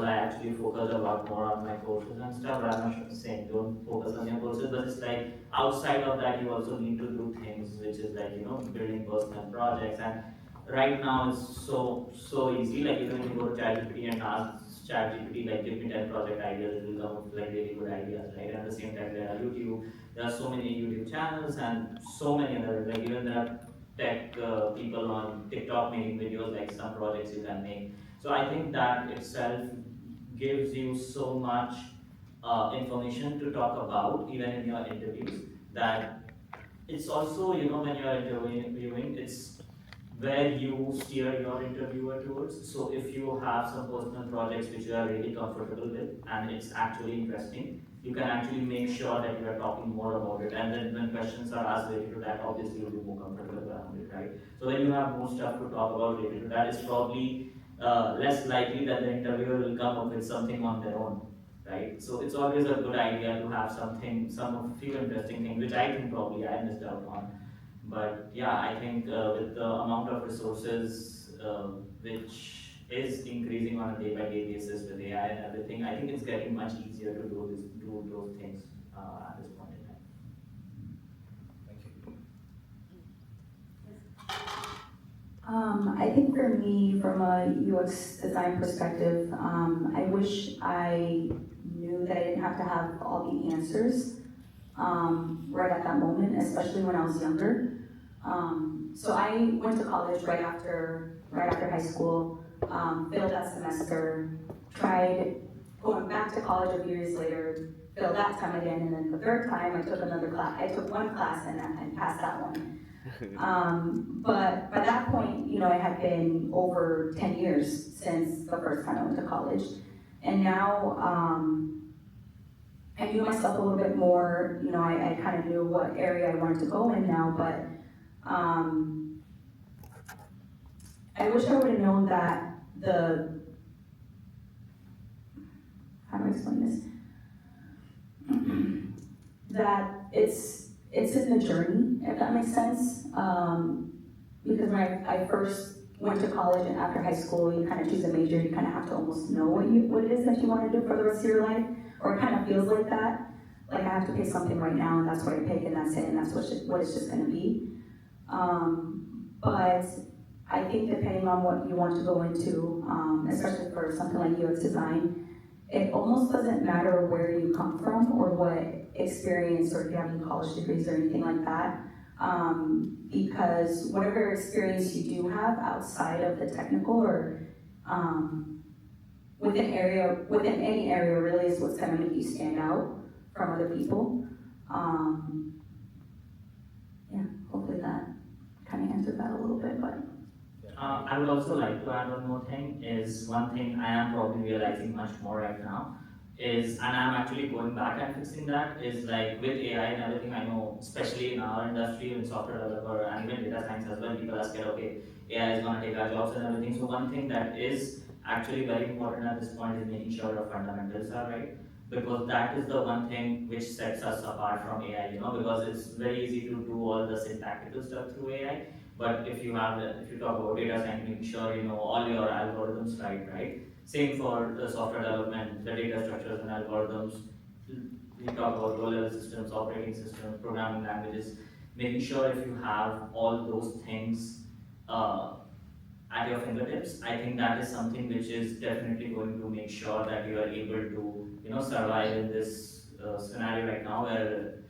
actually focused a lot more on my courses and stuff, but I'm not saying don't focus on your courses, but it's like outside of that, you also need to do things which is like, building personal projects. And right now it's so easy, like even if you go to ChatGPT and ask ChatGPT, like give me 10 project ideas, it will come up with like really good ideas, right? And at the same time, there are so many YouTube channels and so many other, like even there are tech people on TikTok making videos, like some projects you can make. So I think that itself gives you so much information to talk about, even in your interviews, that it's also, when you are interviewing, it's where you steer your interviewer towards. So if you have some personal projects which you are really comfortable with and it's actually interesting, you can actually make sure that you are talking more about it. And then when questions are asked related to that, obviously you'll be more comfortable around it, right? So when you have more stuff to talk about related to that, it's probably less likely that the interviewer will come up with something on their own, right? So it's always a good idea to have something, some few interesting things, which I think probably I missed out on. But yeah, I think with the amount of resources which is increasing on a day-by-day basis with AI and everything, I think it's getting much easier to do those things at this point in time. I think for me, from a UX design perspective, I wish I knew that I didn't have to have all the answers right at that moment, especially when I was younger. So I went to college right after high school, failed that semester, tried going back to college a few years later, failed that time again, and then the third time I took another class. I took one class and passed that one. But by that point, you know, it had been over 10 years since the first time I went to college. And now I knew myself a little bit more, you know, I kind of knew what area I wanted to go in now, but I wish I would have known that how do I explain this? That it's in the journey, if that makes sense. Because when I first went to college and after high school, you kind of choose a major, you kind of have to almost know what it is that you want to do for the rest of your life, or it kind of feels like that. Like I have to pick something right now, and that's what I pick, and that's it, and that's what it's just going to be. But I think depending on what you want to go into, especially for something like UX design, it almost doesn't matter where you come from or what experience or if you have any college degrees or anything like that. Because whatever experience you do have outside of the technical or within any area really is what's going to make you stand out from other people. Yeah, hopefully that kind of answered that a little bit, but. I would also like to add one more thing, is one thing I am probably realizing much more right now is, and I'm actually going back and fixing that, is like with AI and everything, I know, especially in our industry, in software developer and even data science as well, people are scared, okay, AI is going to take our jobs and everything. So one thing that is actually very important at this point is making sure your fundamentals are right, because that is the one thing which sets us apart from AI, you know, because it's very easy to do all the syntactical stuff through AI. But if you talk about data science, make sure you know all your algorithms right? Same for the software development, the data structures and algorithms. We talk about low-level systems, operating systems, programming languages. Making sure if you have all those things at your fingertips, I think that is something which is definitely going to make sure that you are able to, you know, survive in this scenario right now where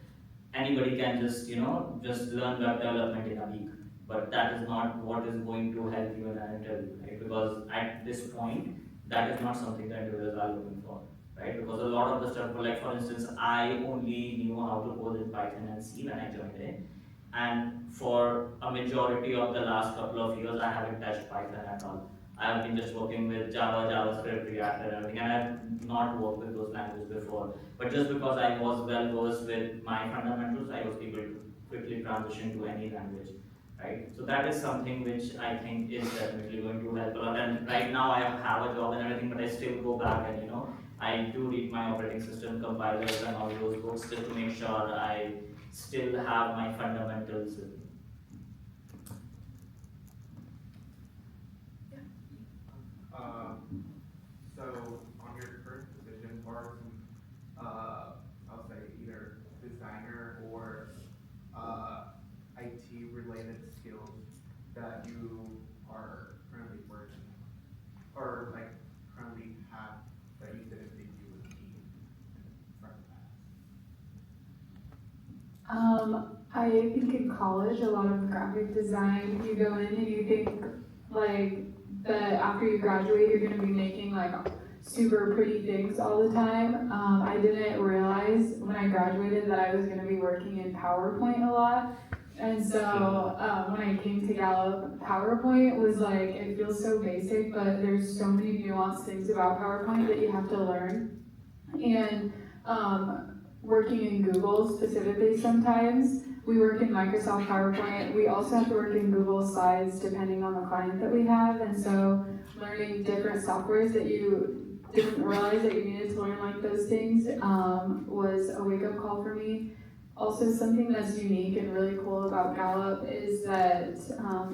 anybody can just learn web development in a week. But that is not what is going to help you in an interview, right? Because at this point, that is not something that interviewers are looking for, right? Because a lot of the stuff, like for instance, I only knew how to code in Python and C when I joined in. And for a majority of the last couple of years, I haven't touched Python at all. I have been just working with Java, JavaScript, React, and everything, and I have not worked with those languages before. But just because I was well versed with my fundamentals, I was able to quickly transition to any language, right? So that is something which I think is definitely going to help a lot. And right now I have a job and everything, but I still go back and I do read my operating system compilers and all those books just to make sure I still have my fundamentals with me. So on your current position, what are some, I'll say either designer or IT related skills that you are currently working or like currently have that you didn't think you would need from the past? I think in college, a lot of graphic design, you go in and you think like that after you graduate, you're going to be making like super pretty things all the time. I didn't realize when I graduated that I was going to be working in PowerPoint a lot. And so when I came to Gallup, PowerPoint was like, it feels so basic, but there's so many nuanced things about PowerPoint that you have to learn. And working in Google specifically sometimes, we work in Microsoft PowerPoint. We also have to work in Google Slides depending on the client that we have. And so learning different softwares that you didn't realize that you needed to learn like those things was a wake-up call for me. Also, something that's unique and really cool about Gallup is that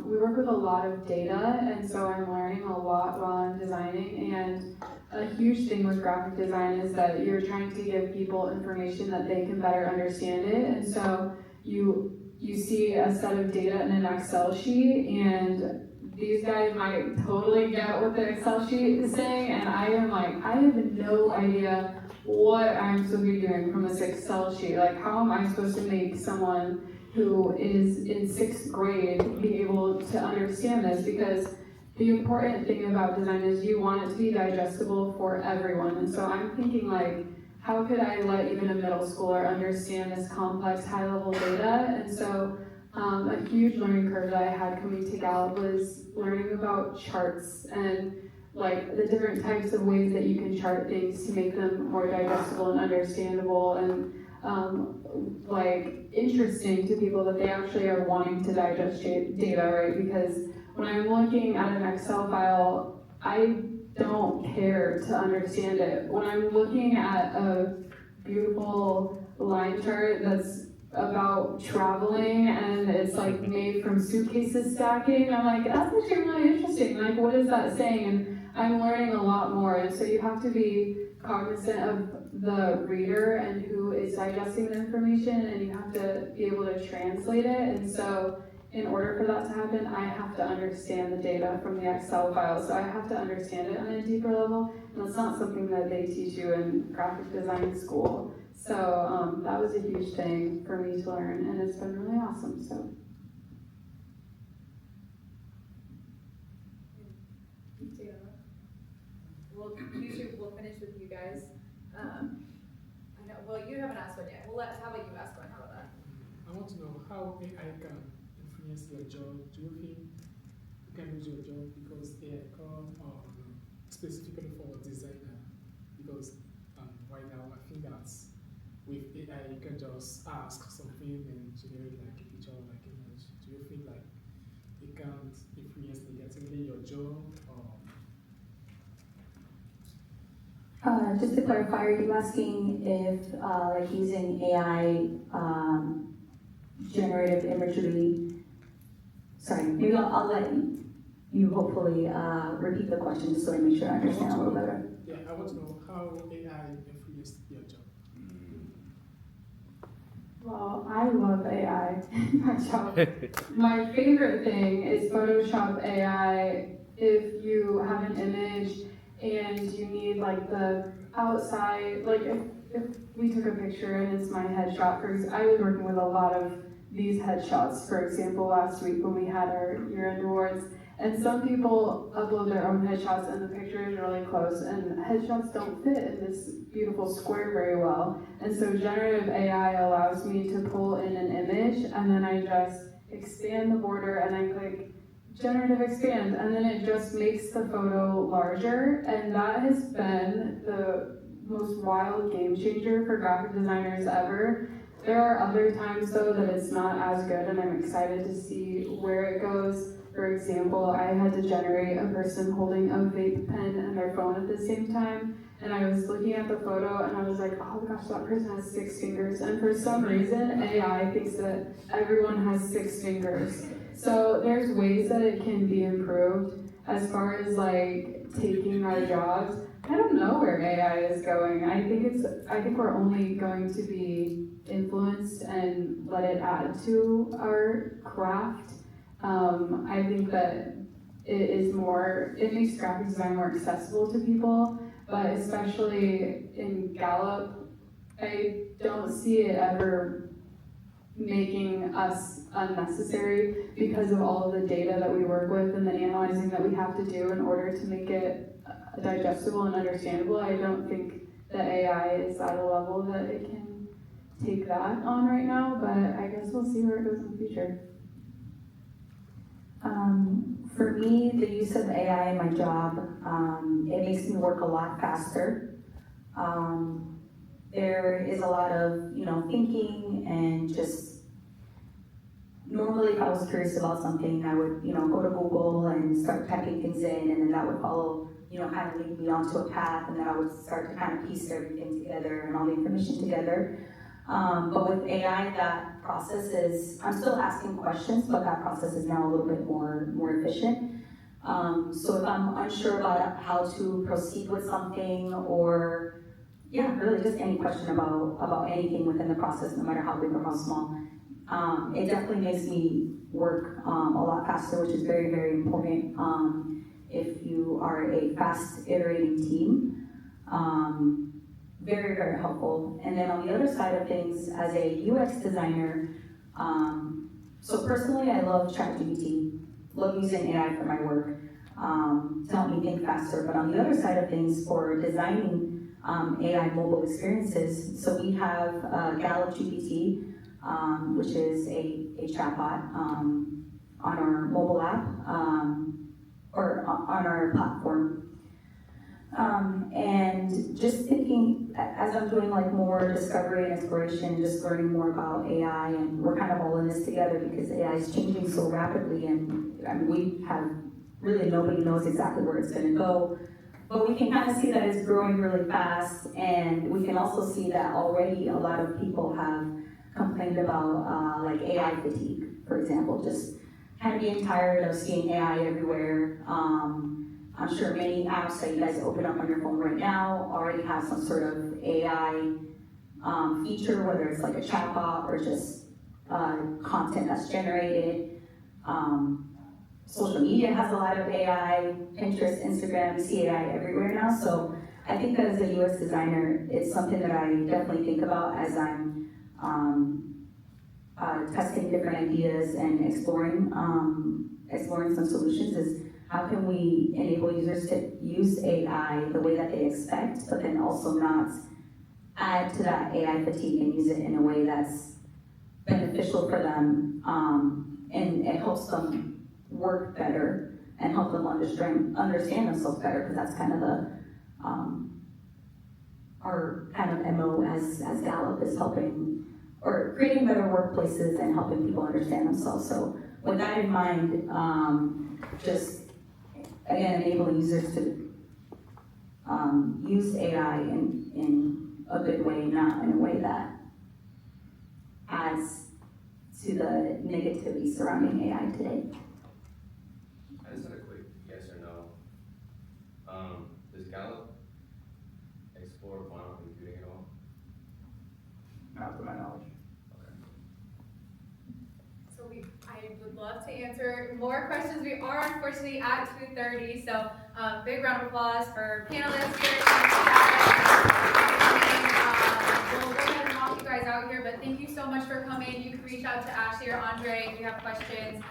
we work with a lot of data, and so I'm learning a lot while I'm designing. And a huge thing with graphic design is that you're trying to give people information that they can better understand it. And so you see a set of data in an Excel sheet, and these guys might totally get what the Excel sheet is saying, and I am like, I have no idea what I'm supposed to be doing from this Excel sheet. Like, how am I supposed to make someone who is in 6th grade be able to understand this? Because the important thing about design is you want it to be digestible for everyone. And so I'm thinking like, how could I let even a middle schooler understand this complex high-level data? And so a huge learning curve that I had coming to Gallup was learning about charts and like the different types of ways that you can chart things to make them more digestible and understandable and like interesting to people, that they actually are wanting to digest data, right? Because when I'm looking at an Excel file, I don't care to understand it. When I'm looking at a beautiful line chart that's about traveling and it's like made from suitcases stacking, I'm like, that's actually really interesting. Like, what is that saying? And I'm learning a lot more. And so you have to be cognizant of the reader and who is digesting the information, and you have to be able to translate it. And so in order for that to happen, I have to understand the data from the Excel file. So I have to understand it on a deeper level, and that's not something that they teach you in graphic design school. So that was a huge thing for me to learn, and it's been really awesome. So. Well, usually we'll finish with you guys. I know, well, you haven't asked one yet. How about you ask one? How about that? I want to know how AI can influence your job. Do you think you can lose your job because AI come specifically for a designer? Because right now I think that with AI you can just ask something and generate like a picture, like image. Do you think like it can't influence negatively your job? Or just to clarify, are you asking if like using AI generative imagery? Sorry, maybe I'll let you hopefully repeat the question just so I make sure I understand a little better. Yeah, I want to know how AI influenced your job. Well, I love AI in my job. My favorite thing is Photoshop AI. If you have an image and you need like the outside, like if we took a picture and it's my headshot, I was working with a lot of these headshots, for example, last week when we had our year-end awards, and some people upload their own headshots and the picture is really close, and headshots don't fit in this beautiful square very well. And so generative AI allows me to pull in an image, and then I just expand the border and I click generative expand, and then it just makes the photo larger, and that has been the most wild game changer for graphic designers ever. There are other times though that it's not as good, and I'm excited to see where it goes. For example, I had to generate a person holding a vape pen and their phone at the same time, and I was looking at the photo and I was like, oh gosh, that person has 6 fingers, and for some reason AI thinks that everyone has 6 fingers. So there's ways that it can be improved. As far as like taking our jobs, I don't know where AI is going. I think we're only going to be influenced and let it add to our craft. I think that it makes graphic design more accessible to people, but especially in Gallup, I don't see it ever making us unnecessary because of all of the data that we work with and the analyzing that we have to do in order to make it digestible and understandable. I don't think that AI is at a level that it can take that on right now, but I guess we'll see where it goes in the future. For me, the use of AI in my job, it makes me work a lot faster. There is a lot of, thinking and just, normally if I was curious about something, I would, go to Google and start typing things in, and then that would follow, kind of lead me onto a path, and then I would start to kind of piece everything together and all the information together. But with AI, that process is, I'm still asking questions, but that process is now a little bit more efficient. So if I'm unsure about how to proceed with something, or really just any question about anything within the process, no matter how big or how small, it definitely makes me work a lot faster, which is very, very important if you are a fast iterating team. Very, very helpful. And then on the other side of things, as a UX designer, so personally I love ChatGPT, love using AI for my work to help me think faster. But on the other side of things, for designing AI mobile experiences, so we have Gallup GPT, which is a chatbot on our mobile app, or on our platform. And just thinking, as I'm doing like more discovery and exploration, just learning more about AI, and we're kind of all in this together because AI is changing so rapidly, and we have really, nobody knows exactly where it's going to go. But we can kind of see that it's growing really fast, and we can also see that already a lot of people have complained about like AI fatigue, for example, just kind of being tired of seeing AI everywhere. I'm sure many apps that you guys open up on your phone right now already have some sort of AI feature, whether it's like a chatbot or just content that's generated. Social media has a lot of AI, Pinterest, Instagram, you see AI everywhere now. So I think that as a UX designer, it's something that I definitely think about as I'm testing different ideas and exploring some solutions, is how can we enable users to use AI the way that they expect, but then also not add to that AI fatigue and use it in a way that's beneficial for them, and it helps them work better and help them understand themselves better, because that's kind of the our kind of MO as Gallup, is helping or creating better workplaces and helping people understand themselves. So with that in mind, just again enabling users to use AI in a good way, not in a way that adds to the negativity surrounding AI today. I just had a quick yes or no. Does Gallup explore quantum computing at all? Not to my knowledge. So I would love to answer more questions. We are unfortunately at 2:30, so big round of applause for panelists here. We'll go ahead and walk you guys out here, but thank you so much for coming. You can reach out to Ashley or Andre if you have questions.